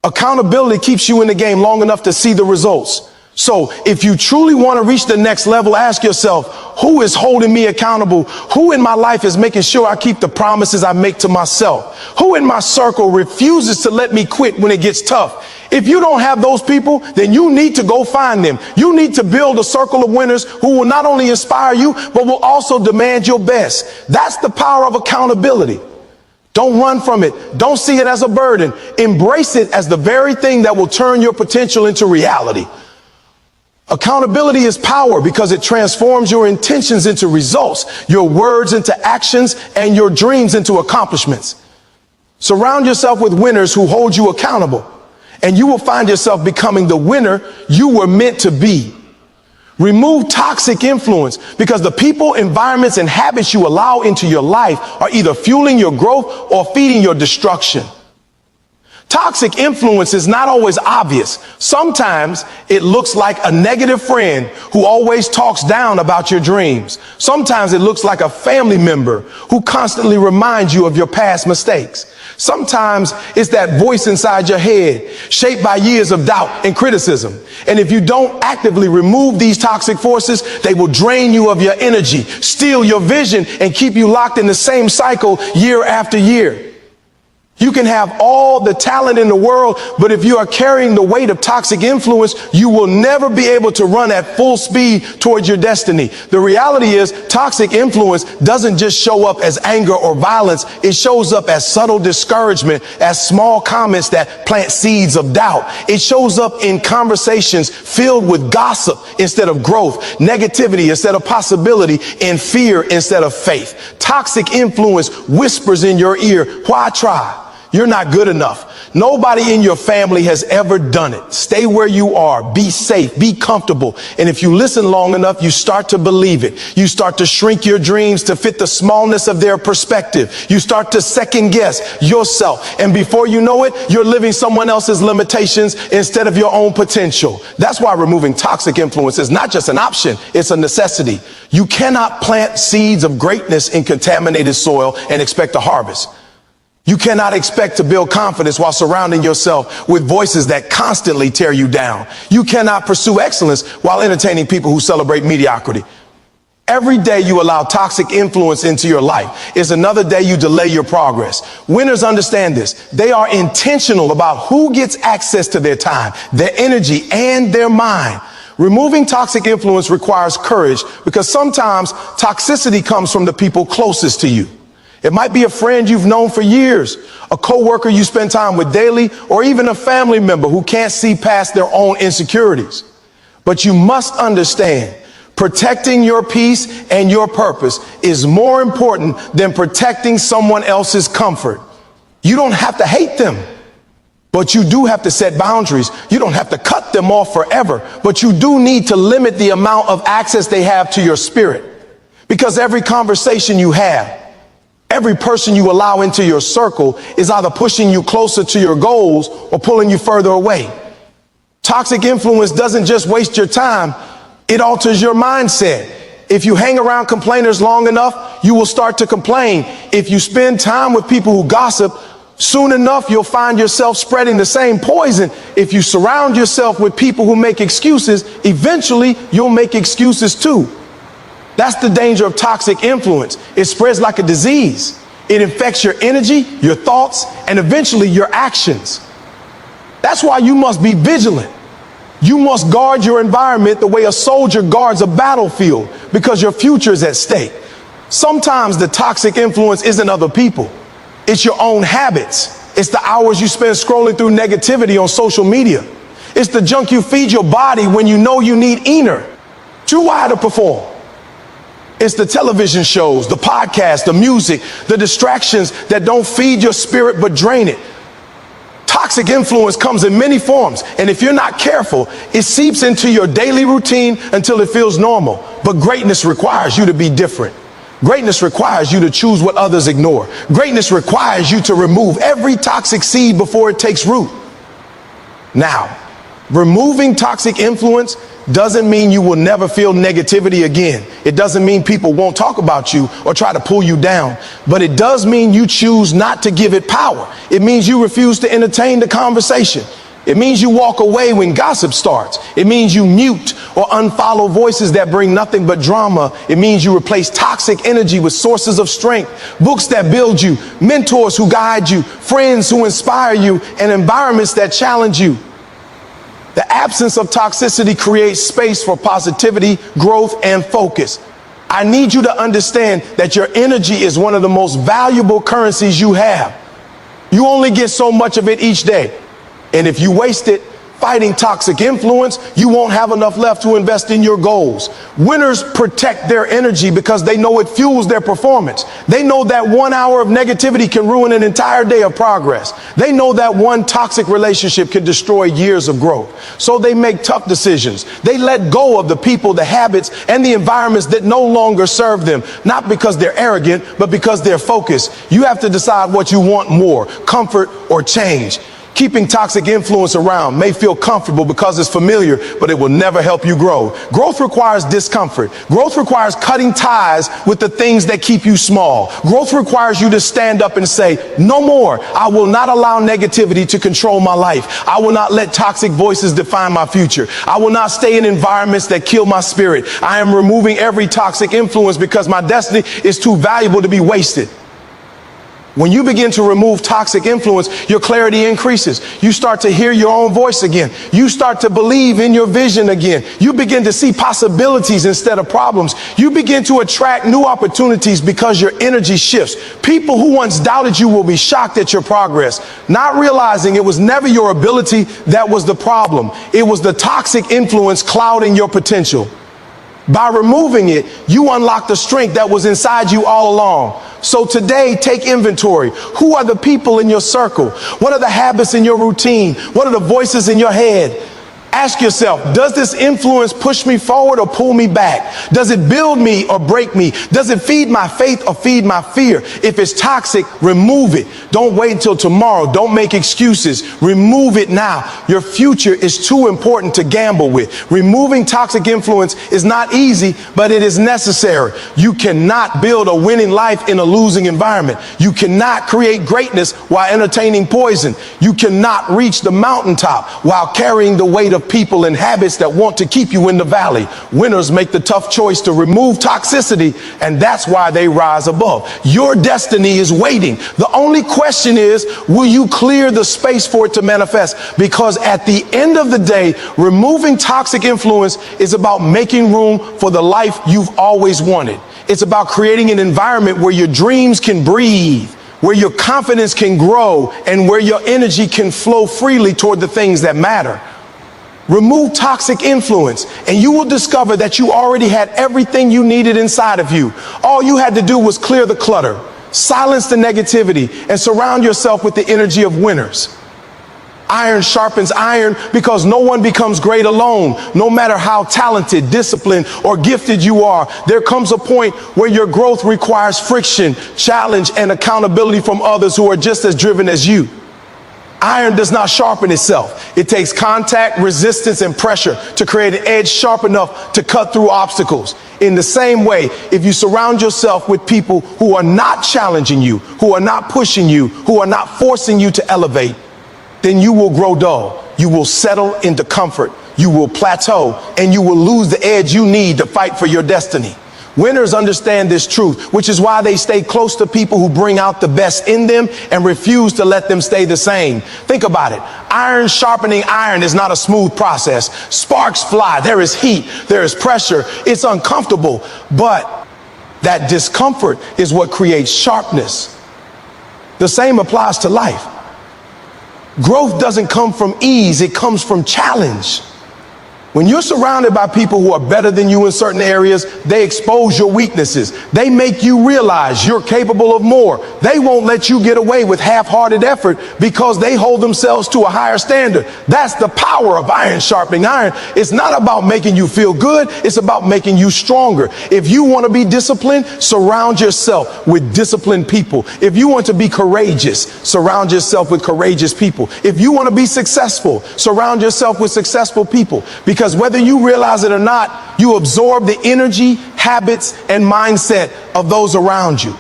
Accountability keeps you in the game long enough to see the results. So if you truly want to reach the next level, ask yourself, who is holding me accountable? Who in my life is making sure I keep the promises I make to myself? Who in my circle refuses to let me quit when it gets tough? If you don't have those people, then you need to go find them. You need to build a circle of winners who will not only inspire you, but will also demand your best. That's the power of accountability. Don't run from it. Don't see it as a burden. Embrace it as the very thing that will turn your potential into reality. Accountability is power because it transforms your intentions into results, your words into actions, and your dreams into accomplishments. Surround yourself with winners who hold you accountable, and you will find yourself becoming the winner you were meant to be. Remove toxic influence because the people, environments, and habits you allow into your life are either fueling your growth or feeding your destruction. Toxic influence is not always obvious. Sometimes it looks like a negative friend who always talks down about your dreams. Sometimes it looks like a family member who constantly reminds you of your past mistakes. Sometimes it's that voice inside your head, shaped by years of doubt and criticism. And if you don't actively remove these toxic forces, they will drain you of your energy, steal your vision, and keep you locked in the same cycle year after year. You can have all the talent in the world, but if you are carrying the weight of toxic influence, you will never be able to run at full speed towards your destiny. The reality is, toxic influence doesn't just show up as anger or violence. It shows up as subtle discouragement, as small comments that plant seeds of doubt. It shows up in conversations filled with gossip instead of growth, negativity instead of possibility, and fear instead of faith. Toxic influence whispers in your ear, why try? You're not good enough. Nobody in your family has ever done it. Stay where you are. Be safe. Be comfortable. And if you listen long enough, you start to believe it. You start to shrink your dreams to fit the smallness of their perspective. You start to second guess yourself. And before you know it, you're living someone else's limitations instead of your own potential. That's why removing toxic influence is not just an option. It's a necessity. You cannot plant seeds of greatness in contaminated soil and expect a harvest. You cannot expect to build confidence while surrounding yourself with voices that constantly tear you down. You cannot pursue excellence while entertaining people who celebrate mediocrity. Every day you allow toxic influence into your life is another day you delay your progress. Winners understand this. They are intentional about who gets access to their time, their energy, and their mind. Removing toxic influence requires courage because sometimes toxicity comes from the people closest to you. It might be a friend you've known for years, a coworker you spend time with daily, or even a family member who can't see past their own insecurities. But you must understand, protecting your peace and your purpose is more important than protecting someone else's comfort. You don't have to hate them, but you do have to set boundaries. You don't have to cut them off forever, but you do need to limit the amount of access they have to your spirit. Because every conversation you have, every person you allow into your circle is either pushing you closer to your goals or pulling you further away. Toxic influence doesn't just waste your time, it alters your mindset. If you hang around complainers long enough, you will start to complain. If you spend time with people who gossip, soon enough you'll find yourself spreading the same poison. If you surround yourself with people who make excuses, eventually you'll make excuses too. That's the danger of toxic influence. It spreads like a disease. It infects your energy, your thoughts, and eventually your actions. That's why you must be vigilant. You must guard your environment the way a soldier guards a battlefield, because your future is at stake. Sometimes the toxic influence isn't other people. It's your own habits. It's the hours you spend scrolling through negativity on social media. It's the junk you feed your body when you know you need inner, too wired to perform. It's the television shows, the podcasts, the music, the distractions that don't feed your spirit but drain it. Toxic influence comes in many forms, and if you're not careful, it seeps into your daily routine until it feels normal. But greatness requires you to be different. Greatness requires you to choose what others ignore. Greatness requires you to remove every toxic seed before it takes root. Now, removing toxic influence doesn't mean you will never feel negativity again. It doesn't mean people won't talk about you or try to pull you down, but it does mean you choose not to give it power. It means you refuse to entertain the conversation. It means you walk away when gossip starts. It means you mute or unfollow voices that bring nothing but drama. It means you replace toxic energy with sources of strength, books that build you, mentors who guide you, friends who inspire you, and environments that challenge you. The absence of toxicity creates space for positivity, growth, and focus. I need you to understand that your energy is one of the most valuable currencies you have. You only get so much of it each day. And if you waste it fighting toxic influence, you won't have enough left to invest in your goals. Winners protect their energy because they know it fuels their performance. They know that 1 hour of negativity can ruin an entire day of progress. They know that one toxic relationship can destroy years of growth. So they make tough decisions. They let go of the people, the habits, and the environments that no longer serve them, not because they're arrogant, but because they're focused. You have to decide what you want more, comfort or change. Keeping toxic influence around may feel comfortable because it's familiar, but it will never help you grow. Growth requires discomfort. Growth requires cutting ties with the things that keep you small. Growth requires you to stand up and say, no more. I will not allow negativity to control my life. I will not let toxic voices define my future. I will not stay in environments that kill my spirit. I am removing every toxic influence because my destiny is too valuable to be wasted. When you begin to remove toxic influence, your clarity increases. You start to hear your own voice again. You start to believe in your vision again. You begin to see possibilities instead of problems. You begin to attract new opportunities because your energy shifts. People who once doubted you will be shocked at your progress, not realizing it was never your ability that was the problem. It was the toxic influence clouding your potential. By removing it, you unlock the strength that was inside you all along. So today, take inventory. Who are the people in your circle? What are the habits in your routine? What are the voices in your head? Ask yourself, does this influence push me forward or pull me back? Does it build me or break me? Does it feed my faith or feed my fear? If it's toxic, remove it. Don't wait until tomorrow. Don't make excuses. Remove it now. Your future is too important to gamble with. Removing toxic influence is not easy, but it is necessary. You cannot build a winning life in a losing environment. You cannot create greatness while entertaining poison. You cannot reach the mountaintop while carrying the weight of of people and habits that want to keep you in the valley. Winners make the tough choice to remove toxicity, and that's why they rise above. Your destiny is waiting. The only question is, will you clear the space for it to manifest? Because at the end of the day, removing toxic influence is about making room for the life you've always wanted. It's about creating an environment where your dreams can breathe, where your confidence can grow, and where your energy can flow freely toward the things that matter. Remove toxic influence, and you will discover that you already had everything you needed inside of you. All you had to do was clear the clutter, silence the negativity, and surround yourself with the energy of winners. Iron sharpens iron because no one becomes great alone. No matter how talented, disciplined, or gifted you are, there comes a point where your growth requires friction, challenge, and accountability from others who are just as driven as you. Iron does not sharpen itself. It takes contact, resistance, and pressure to create an edge sharp enough to cut through obstacles. In the same way, if you surround yourself with people who are not challenging you, who are not pushing you, who are not forcing you to elevate, then you will grow dull. You will settle into comfort. You will plateau, and you will lose the edge you need to fight for your destiny. Winners understand this truth, which is why they stay close to people who bring out the best in them and refuse to let them stay the same. Think about it. Iron sharpening iron is not a smooth process. Sparks fly. There is heat. There is pressure. It's uncomfortable, but that discomfort is what creates sharpness. The same applies to life. Growth doesn't come from ease, it comes from challenge. When you're surrounded by people who are better than you in certain areas, they expose your weaknesses. They make you realize you're capable of more. They won't let you get away with half-hearted effort because they hold themselves to a higher standard. That's the power of iron sharpening iron. It's not about making you feel good. It's about making you stronger. If you want to be disciplined, surround yourself with disciplined people. If you want to be courageous, surround yourself with courageous people. If you want to be successful, surround yourself with successful people. Because whether you realize it or not, you absorb the energy, habits, and mindset of those around you.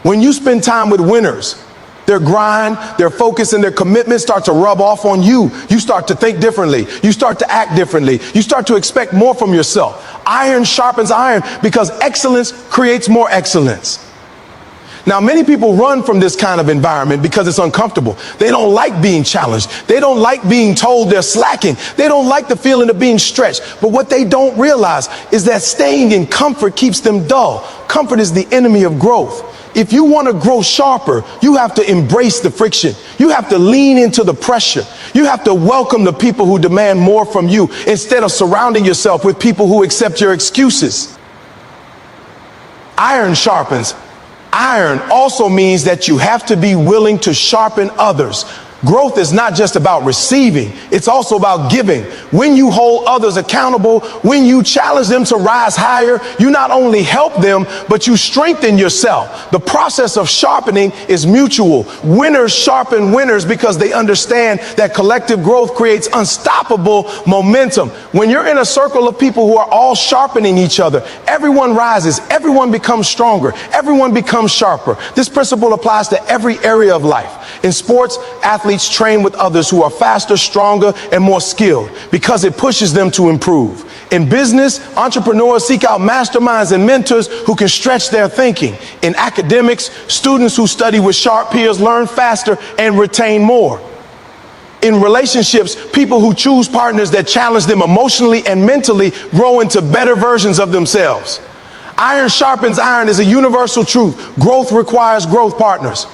When you spend time with winners, their grind, their focus, and their commitment start to rub off on you. You start to think differently. You start to act differently. You start to expect more from yourself. Iron sharpens iron because excellence creates more excellence. Now, many people run from this kind of environment because it's uncomfortable. They don't like being challenged. They don't like being told they're slacking. They don't like the feeling of being stretched. But what they don't realize is that staying in comfort keeps them dull. Comfort is the enemy of growth. If you want to grow sharper, you have to embrace the friction. You have to lean into the pressure. You have to welcome the people who demand more from you instead of surrounding yourself with people who accept your excuses. Iron sharpens iron also means that you have to be willing to sharpen others. Growth is not just about receiving, it's also about giving. When you hold others accountable, when you challenge them to rise higher, you not only help them, but you strengthen yourself. The process of sharpening is mutual. Winners sharpen winners because they understand that collective growth creates unstoppable momentum. When you're in a circle of people who are all sharpening each other, everyone rises, everyone becomes stronger, everyone becomes sharper. This principle applies to every area of life. In sports, athletes train with others who are faster, stronger, and more skilled because it pushes them to improve. In business, entrepreneurs seek out masterminds and mentors who can stretch their thinking. In academics, students who study with sharp peers learn faster and retain more. In relationships, people who choose partners that challenge them emotionally and mentally grow into better versions of themselves. Iron sharpens iron is a universal truth. Growth requires growth partners.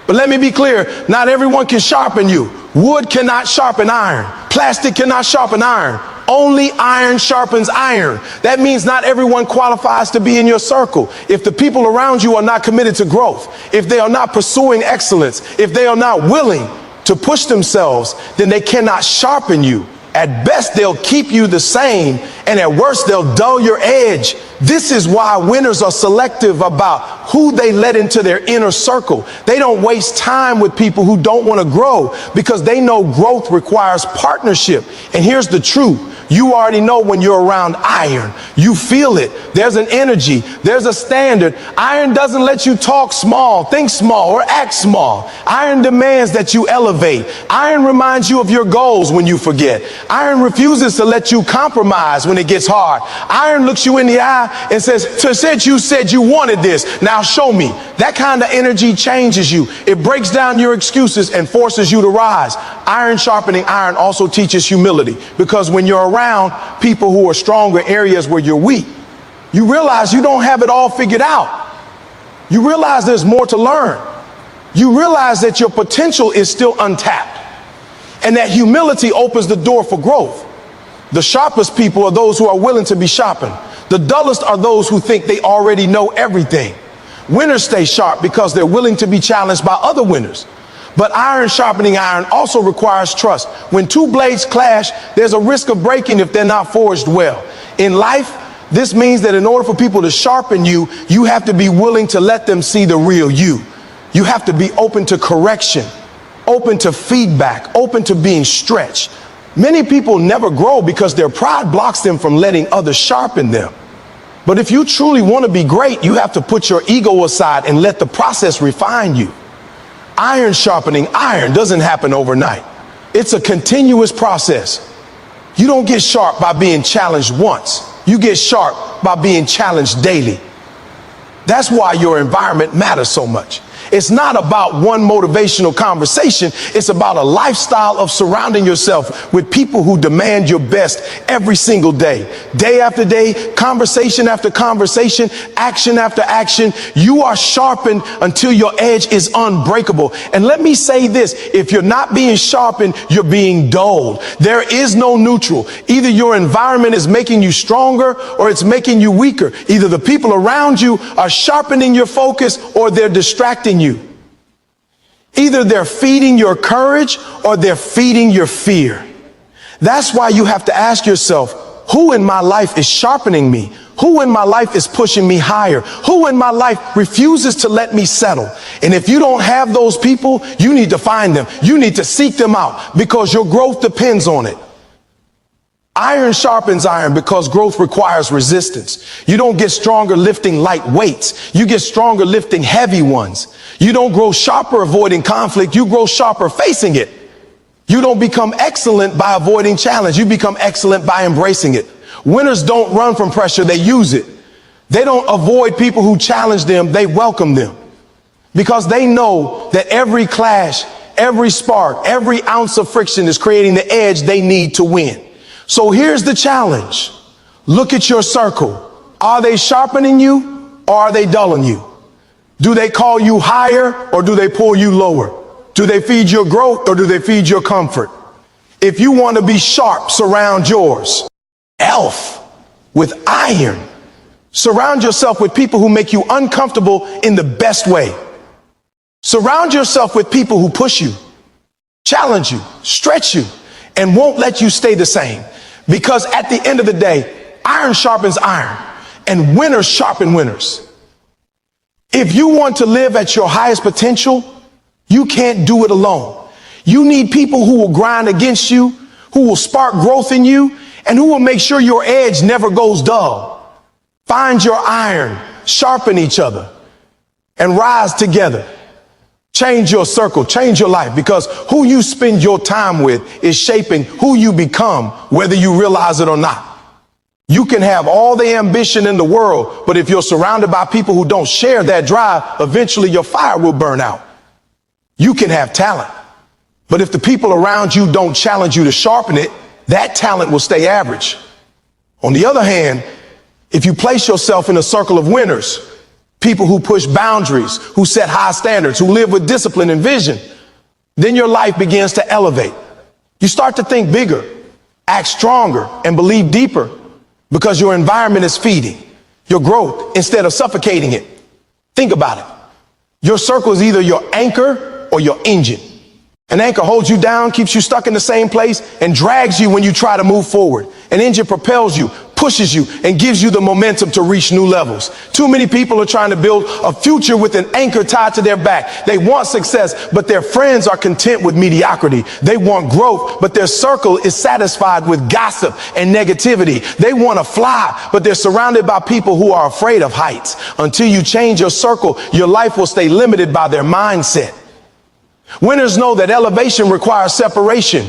But let me be clear, not everyone can sharpen you. Wood cannot sharpen iron. Plastic cannot sharpen iron. Only iron sharpens iron. That means not everyone qualifies to be in your circle. If the people around you are not committed to growth, if they are not pursuing excellence, if they are not willing to push themselves, then they cannot sharpen you. At best, they'll keep you the same, and at worst, they'll dull your edge. This is why winners are selective about who they let into their inner circle. They don't waste time with people who don't want to grow because they know growth requires partnership. And here's the truth. You already know when you're around iron. You feel it. There's an energy. There's a standard. Iron doesn't let you talk small, think small, or act small. Iron demands that you elevate. Iron reminds you of your goals when you forget. Iron refuses to let you compromise when it gets hard. Iron looks you in the eye and says, you said you wanted this. Now show me. That kind of energy changes you. It breaks down your excuses and forces you to rise. Iron sharpening iron also teaches humility, because when you're around people who are stronger areas where you're weak, you realize you don't have it all figured out. You realize there's more to learn. You realize that your potential is still untapped, and that humility opens the door for growth. The sharpest people are those who are willing to be sharpened. The dullest are those who think they already know everything. Winners stay sharp because they're willing to be challenged by other winners. But iron sharpening iron also requires trust. When two blades clash, there's a risk of breaking if they're not forged well. In life, this means that in order for people to sharpen you, you have to be willing to let them see the real you. You have to be open to correction, open to feedback, open to being stretched. Many people never grow because their pride blocks them from letting others sharpen them. But if you truly want to be great, you have to put your ego aside and let the process refine you. Iron sharpening iron doesn't happen overnight. It's a continuous process. You don't get sharp by being challenged once. You get sharp by being challenged daily. That's why your environment matters so much. It's not about one motivational conversation. It's about a lifestyle of surrounding yourself with people who demand your best every single day. Day after day, conversation after conversation, action after action. You are sharpened until your edge is unbreakable. And let me say this, if you're not being sharpened, you're being dulled. There is no neutral. Either your environment is making you stronger or it's making you weaker. Either the people around you are sharpening your focus or they're distracting you. Either they're feeding your courage or they're feeding your fear. That's why you have to ask yourself, who in my life is sharpening me? Who in my life is pushing me higher? Who in my life refuses to let me settle? And if you don't have those people, you need to find them. You need to seek them out, because your growth depends on it. Iron sharpens iron because growth requires resistance. You don't get stronger lifting light weights. You get stronger lifting heavy ones. You don't grow sharper avoiding conflict. You grow sharper facing it. You don't become excellent by avoiding challenge. You become excellent by embracing it. Winners don't run from pressure. They use it. They don't avoid people who challenge them. They welcome them, because they know that every clash, every spark, every ounce of friction is creating the edge they need to win. So here's the challenge. Look at your circle. Are they sharpening you or are they dulling you? Do they call you higher or do they pull you lower? Do they feed your growth or do they feed your comfort? If you want to be sharp, surround yours. Elf with iron. Surround yourself with people who make you uncomfortable in the best way. Surround yourself with people who push you, challenge you, stretch you, and won't let you stay the same. Because at the end of the day, iron sharpens iron, and winners sharpen winners. If you want to live at your highest potential, you can't do it alone. You need people who will grind against you, who will spark growth in you, and who will make sure your edge never goes dull. Find your iron, sharpen each other, and rise together. Change your circle, change your life, because who you spend your time with is shaping who you become, whether you realize it or not. You can have all the ambition in the world, but if you're surrounded by people who don't share that drive, eventually your fire will burn out. You can have talent, but if the people around you don't challenge you to sharpen it, that talent will stay average. On the other hand, if you place yourself in a circle of winners, people who push boundaries, who set high standards, who live with discipline and vision, then your life begins to elevate. You start to think bigger, act stronger, and believe deeper, because your environment is feeding your growth instead of suffocating it. Think about it. Your circle is either your anchor or your engine. An anchor holds you down, keeps you stuck in the same place, and drags you when you try to move forward. An engine propels you, pushes you and gives you the momentum to reach new levels. Too many people are trying to build a future with an anchor tied to their back. They want success, but their friends are content with mediocrity. They want growth, but their circle is satisfied with gossip and negativity. They want to fly, but they're surrounded by people who are afraid of heights. Until you change your circle, your life will stay limited by their mindset. Winners know that elevation requires separation.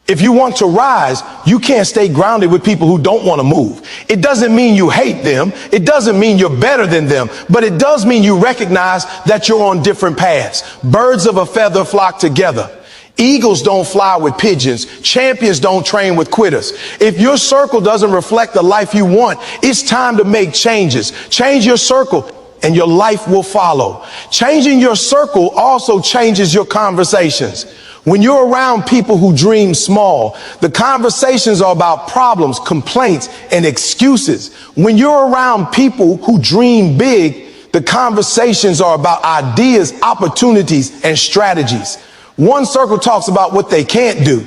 If you want to rise, you can't stay grounded with people who don't want to move. It doesn't mean you hate them. It doesn't mean you're better than them, but it does mean you recognize that you're on different paths. Birds of a feather flock together. Eagles don't fly with pigeons. Champions don't train with quitters. If your circle doesn't reflect the life you want, it's time to make changes. Change your circle and your life will follow. Changing your circle also changes your conversations. When you're around people who dream small, the conversations are about problems, complaints, and excuses. When you're around people who dream big, the conversations are about ideas, opportunities, and strategies. One circle talks about what they can't do.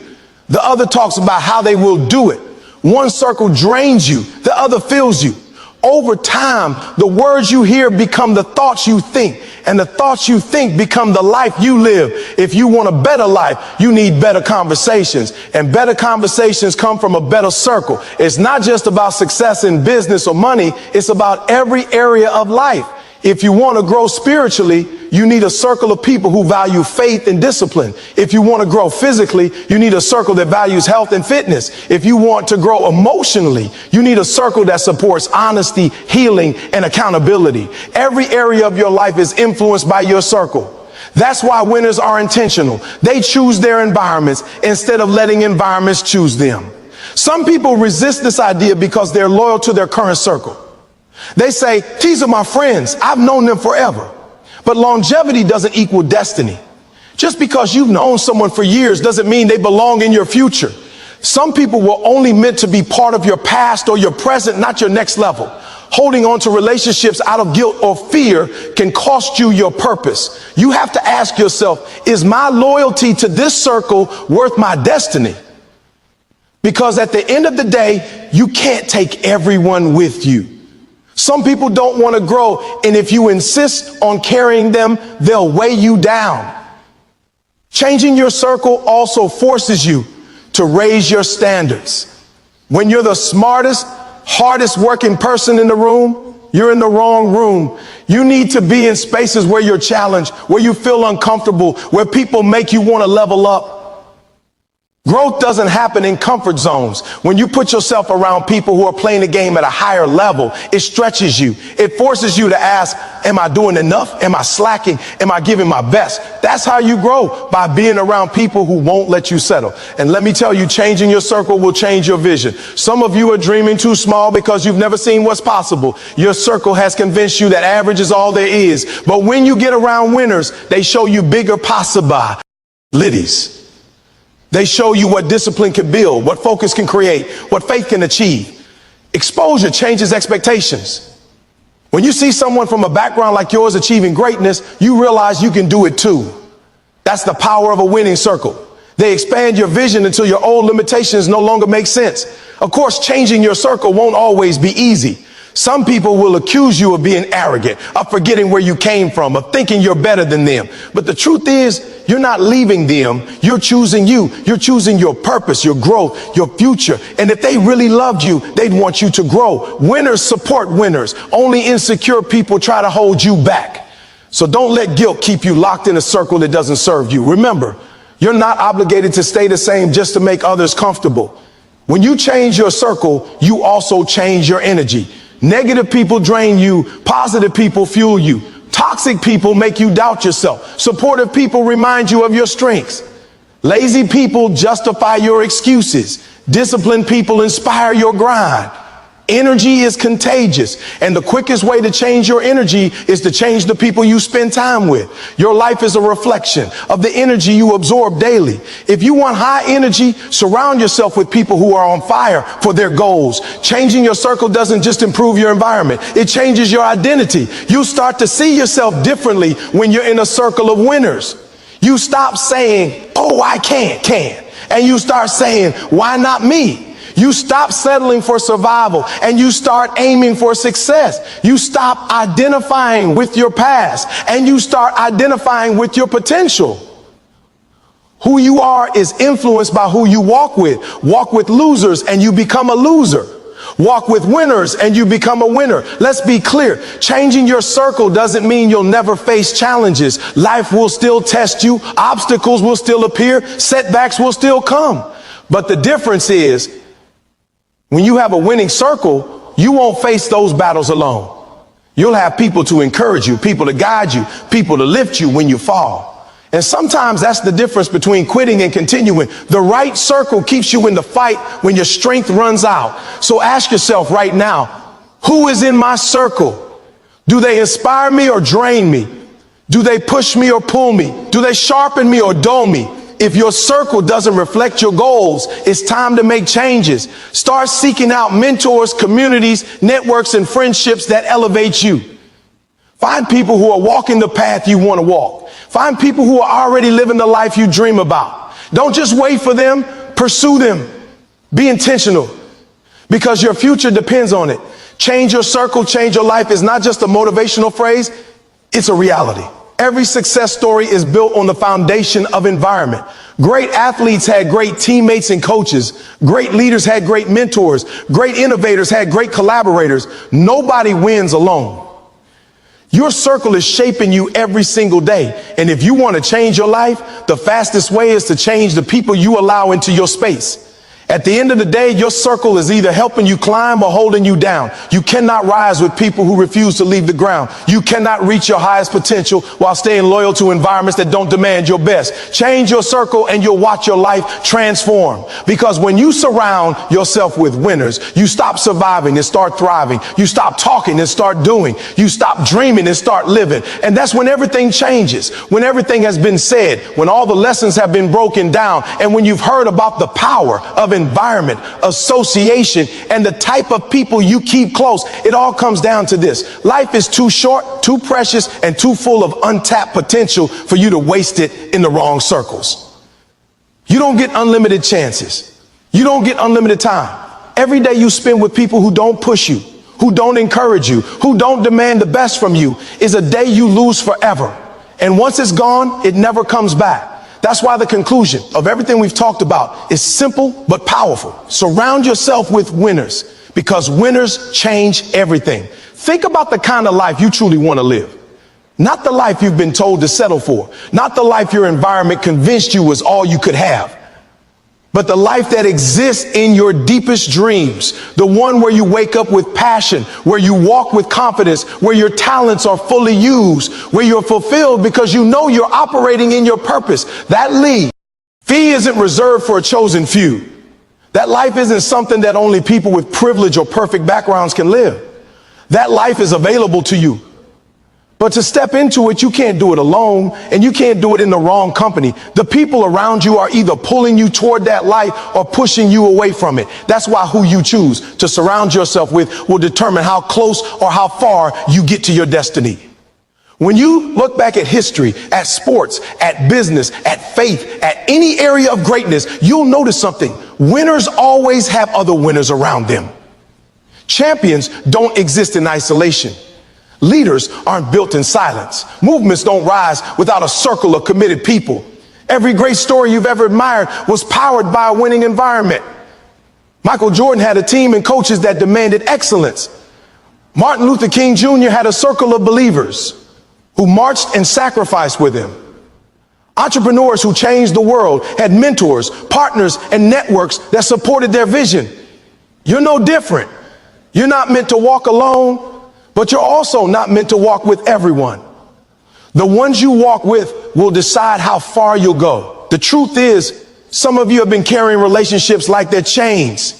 The other talks about how they will do it. One circle drains you. The other fills you. Over time, the words you hear become the thoughts you think, and the thoughts you think become the life you live. If you want a better life, you need better conversations, and better conversations come from a better circle. It's not just about success in business or money. It's about every area of life. If you want to grow spiritually, you need a circle of people who value faith and discipline. If you want to grow physically, you need a circle that values health and fitness. If you want to grow emotionally, you need a circle that supports honesty, healing, and accountability. Every area of your life is influenced by your circle. That's why winners are intentional. They choose their environments instead of letting environments choose them. Some people resist this idea because they're loyal to their current circle. They say, these are my friends. I've known them forever. But longevity doesn't equal destiny. Just because you've known someone for years doesn't mean they belong in your future. Some people were only meant to be part of your past or your present, not your next level. Holding on to relationships out of guilt or fear can cost you your purpose. You have to ask yourself, is my loyalty to this circle worth my destiny? Because at the end of the day, you can't take everyone with you. Some people don't want to grow, and if you insist on carrying them, they'll weigh you down. Changing your circle also forces you to raise your standards. When you're the smartest, hardest working person in the room, you're in the wrong room. You need to be in spaces where you're challenged, where you feel uncomfortable, where people make you want to level up. Growth doesn't happen in comfort zones. When you put yourself around people who are playing the game at a higher level, it stretches you. It forces you to ask, am I doing enough? Am I slacking? Am I giving my best? That's how you grow, by being around people who won't let you settle. And let me tell you, changing your circle will change your vision. Some of you are dreaming too small because you've never seen what's possible. Your circle has convinced you that average is all there is. But when you get around winners, they show you bigger possibilities. They show you what discipline can build, what focus can create, what faith can achieve. Exposure changes expectations. When you see someone from a background like yours achieving greatness, you realize you can do it too. That's the power of a winning circle. They expand your vision until your old limitations no longer make sense. Of course, changing your circle won't always be easy. Some people will accuse you of being arrogant, of forgetting where you came from, of thinking you're better than them. But the truth is, you're not leaving them. You're choosing you. You're choosing your purpose, your growth, your future. And if they really loved you, they'd want you to grow. Winners support winners. Only insecure people try to hold you back. So don't let guilt keep you locked in a circle that doesn't serve you. Remember, you're not obligated to stay the same just to make others comfortable. When you change your circle, you also change your energy. Negative people drain you. Positive people fuel you. Toxic people make you doubt yourself. Supportive people remind you of your strengths. Lazy people justify your excuses. Disciplined people inspire your grind. Energy is contagious, and the quickest way to change your energy is to change the people you spend time with. Your life is a reflection of the energy you absorb daily. If you want high energy, surround yourself with people who are on fire for their goals. Changing your circle doesn't just improve your environment, it changes your identity. You start to see yourself differently when you're in a circle of winners. You stop saying, oh, I can't, and you start saying, why not me? You stop settling for survival and you start aiming for success. You stop identifying with your past and you start identifying with your potential. Who you are is influenced by who you walk with. Walk with losers and you become a loser. Walk with winners and you become a winner. Let's be clear. Changing your circle doesn't mean you'll never face challenges. Life will still test you. Obstacles will still appear. Setbacks will still come. But the difference is when you have a winning circle, you won't face those battles alone. You'll have people to encourage you, people to guide you, people to lift you when you fall. And sometimes that's the difference between quitting and continuing. The right circle keeps you in the fight when your strength runs out. So ask yourself right now, who is in my circle? Do they inspire me or drain me? Do they push me or pull me? Do they sharpen me or dull me? If your circle doesn't reflect your goals, it's time to make changes. Start seeking out mentors, communities, networks, and friendships that elevate you. Find people who are walking the path you want to walk. Find people who are already living the life you dream about. Don't just wait for them, pursue them. Be intentional because your future depends on it. Change your circle, change your life is not just a motivational phrase, it's a reality. Every success story is built on the foundation of environment. Great athletes had great teammates and coaches. Great leaders had great mentors. Great innovators had great collaborators. Nobody wins alone. Your circle is shaping you every single day. And if you want to change your life, the fastest way is to change the people you allow into your space. At the end of the day, your circle is either helping you climb or holding you down. You cannot rise with people who refuse to leave the ground. You cannot reach your highest potential while staying loyal to environments that don't demand your best. Change your circle and you'll watch your life transform. Because when you surround yourself with winners, you stop surviving and start thriving. You stop talking and start doing. You stop dreaming and start living. And that's when everything changes, when everything has been said, when all the lessons have been broken down, and when you've heard about the power of environment, association, and the type of people you keep close. It all comes down to this. Life is too short, too precious, and too full of untapped potential for you to waste it in the wrong circles. You don't get unlimited chances. You don't get unlimited time. Every day you spend with people who don't push you, who don't encourage you, who don't demand the best from you, is a day you lose forever. And once it's gone, it never comes back. That's why the conclusion of everything we've talked about is simple but powerful. Surround yourself with winners because winners change everything. Think about the kind of life you truly want to live. Not the life you've been told to settle for. Not the life your environment convinced you was all you could have. But the life that exists in your deepest dreams, the one where you wake up with passion, where you walk with confidence, where your talents are fully used, where you're fulfilled because you know you're operating in your purpose. That fee isn't reserved for a chosen few. That life isn't something that only people with privilege or perfect backgrounds can live. That life is available to you. But to step into it, you can't do it alone, and you can't do it in the wrong company. The people around you are either pulling you toward that light or pushing you away from it. That's why who you choose to surround yourself with will determine how close or how far you get to your destiny. When you look back at history, at sports, at business, at faith, at any area of greatness, you'll notice something. Winners always have other winners around them. Champions don't exist in isolation. Leaders aren't built in silence. Movements don't rise without a circle of committed people. Every great story you've ever admired was powered by a winning environment. Michael Jordan had a team and coaches that demanded excellence. Martin Luther King Jr. had a circle of believers who marched and sacrificed with him. Entrepreneurs who changed the world had mentors, partners, and networks that supported their vision. You're no different. You're not meant to walk alone. But you're also not meant to walk with everyone. The ones you walk with will decide how far you'll go. The truth is, some of you have been carrying relationships like they're chains.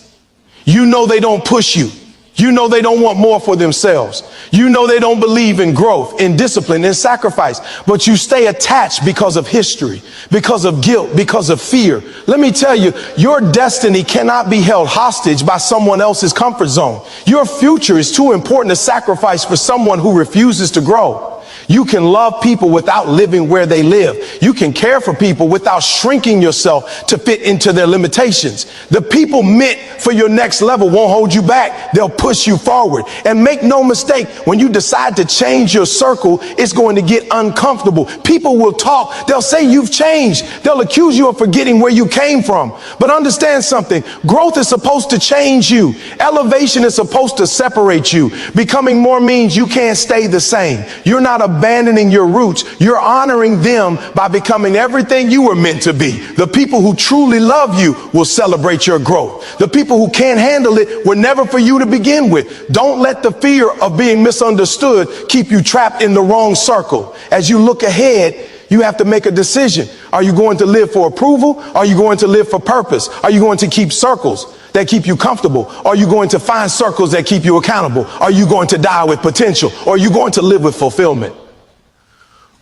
You know they don't push you. You know they don't want more for themselves. You know they don't believe in growth, in discipline, in sacrifice. But you stay attached because of history, because of guilt, because of fear. Let me tell you, your destiny cannot be held hostage by someone else's comfort zone. Your future is too important to sacrifice for someone who refuses to grow. You can love people without living where they live. You can care for people without shrinking yourself to fit into their limitations. The people meant for your next level won't hold you back. They'll push you forward. And make no mistake, when you decide to change your circle, it's going to get uncomfortable. People will talk. They'll say you've changed. They'll accuse you of forgetting where you came from. But understand something. Growth is supposed to change you. Elevation is supposed to separate you. Becoming more means you can't stay the same. You're not abandoning your roots. You're honoring them by becoming everything you were meant to be. The people who truly love you will celebrate your growth. The people who can't handle it were never for you to begin with. Don't let the fear of being misunderstood keep you trapped in the wrong circle. As you look ahead, you have to make a decision. Are you going to live for approval? Are you going to live for purpose? Are you going to keep circles that keep you comfortable? Are you going to find circles that keep you accountable? Are you going to die with potential? Or are you going to live with fulfillment?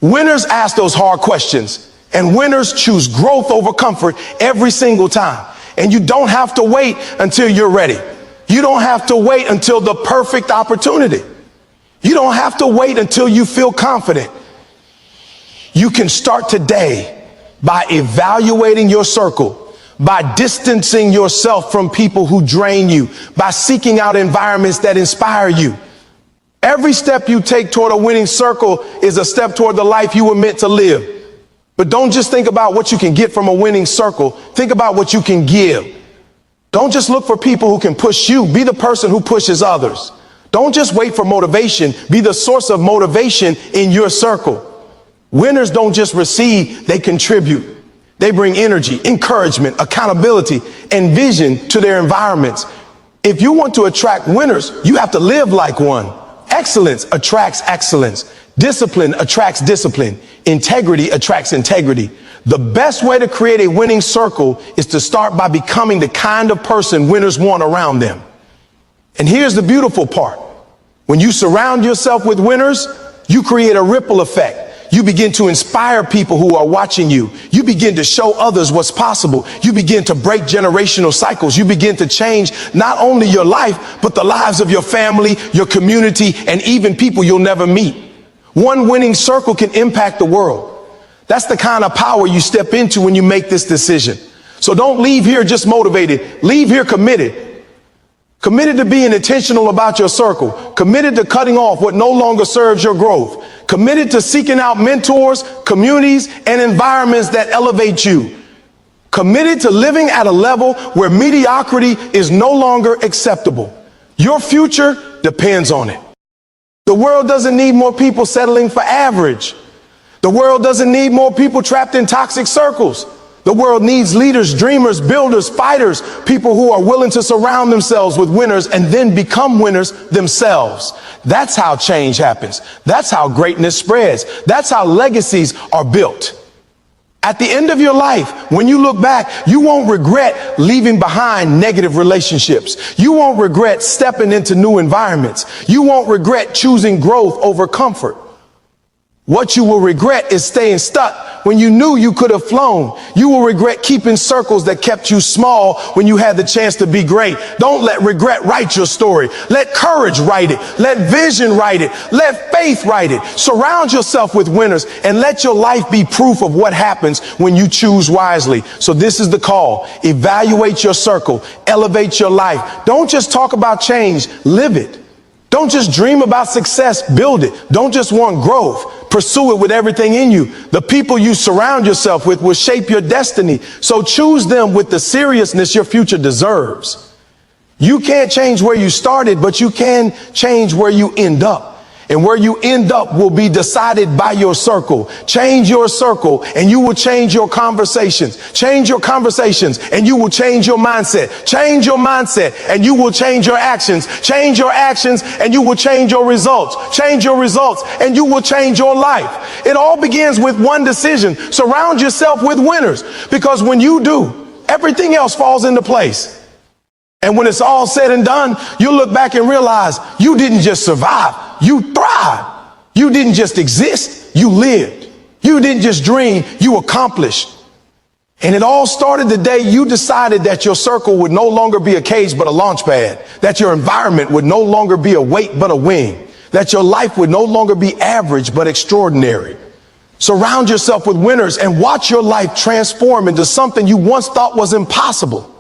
Winners ask those hard questions, and winners choose growth over comfort every single time. And you don't have to wait until you're ready. You don't have to wait until the perfect opportunity. You don't have to wait until you feel confident. You can start today by evaluating your circle, by distancing yourself from people who drain you, by seeking out environments that inspire you. Every step you take toward a winning circle is a step toward the life you were meant to live. But don't just think about what you can get from a winning circle. Think about what you can give. Don't just look for people who can push you. Be the person who pushes others. Don't just wait for motivation. Be the source of motivation in your circle. Winners don't just receive, they contribute. They bring energy, encouragement, accountability, and vision to their environments. If you want to attract winners, you have to live like one. Excellence attracts excellence. Discipline attracts discipline. Integrity attracts integrity. The best way to create a winning circle is to start by becoming the kind of person winners want around them. And here's the beautiful part. When you surround yourself with winners, you create a ripple effect. You begin to inspire people who are watching you. You begin to show others what's possible. You begin to break generational cycles. You begin to change not only your life, but the lives of your family, your community, and even people you'll never meet. One winning circle can impact the world. That's the kind of power you step into when you make this decision. So don't leave here just motivated. Leave here committed. Committed to being intentional about your circle. Committed to cutting off what no longer serves your growth. Committed to seeking out mentors, communities, and environments that elevate you. Committed to living at a level where mediocrity is no longer acceptable. Your future depends on it. The world doesn't need more people settling for average. The world doesn't need more people trapped in toxic circles. The world needs leaders, dreamers, builders, fighters, people who are willing to surround themselves with winners and then become winners themselves. That's how change happens. That's how greatness spreads. That's how legacies are built. At the end of your life, when you look back, you won't regret leaving behind negative relationships. You won't regret stepping into new environments. You won't regret choosing growth over comfort. What you will regret is staying stuck when you knew you could have flown. You will regret keeping circles that kept you small when you had the chance to be great. Don't let regret write your story. Let courage write it. Let vision write it. Let faith write it. Surround yourself with winners and let your life be proof of what happens when you choose wisely. So this is the call. Evaluate your circle. Elevate your life. Don't just talk about change. Live it. Don't just dream about success, build it. Don't just want growth, pursue it with everything in you. The people you surround yourself with will shape your destiny. So choose them with the seriousness your future deserves. You can't change where you started, but you can change where you end up. And where you end up will be decided by your circle. Change your circle and you will change your conversations. Change your conversations and you will change your mindset. Change your mindset and you will change your actions. Change your actions and you will change your results. Change your results and you will change your life. It all begins with one decision. Surround yourself with winners, because when you do, everything else falls into place. And when it's all said and done, you'll look back and realize you didn't just survive, you thrived. You didn't just exist, you lived. You didn't just dream, you accomplished. And it all started the day you decided that your circle would no longer be a cage but a launch pad, that your environment would no longer be a weight but a wing, that your life would no longer be average but extraordinary. Surround yourself with winners and watch your life transform into something you once thought was impossible.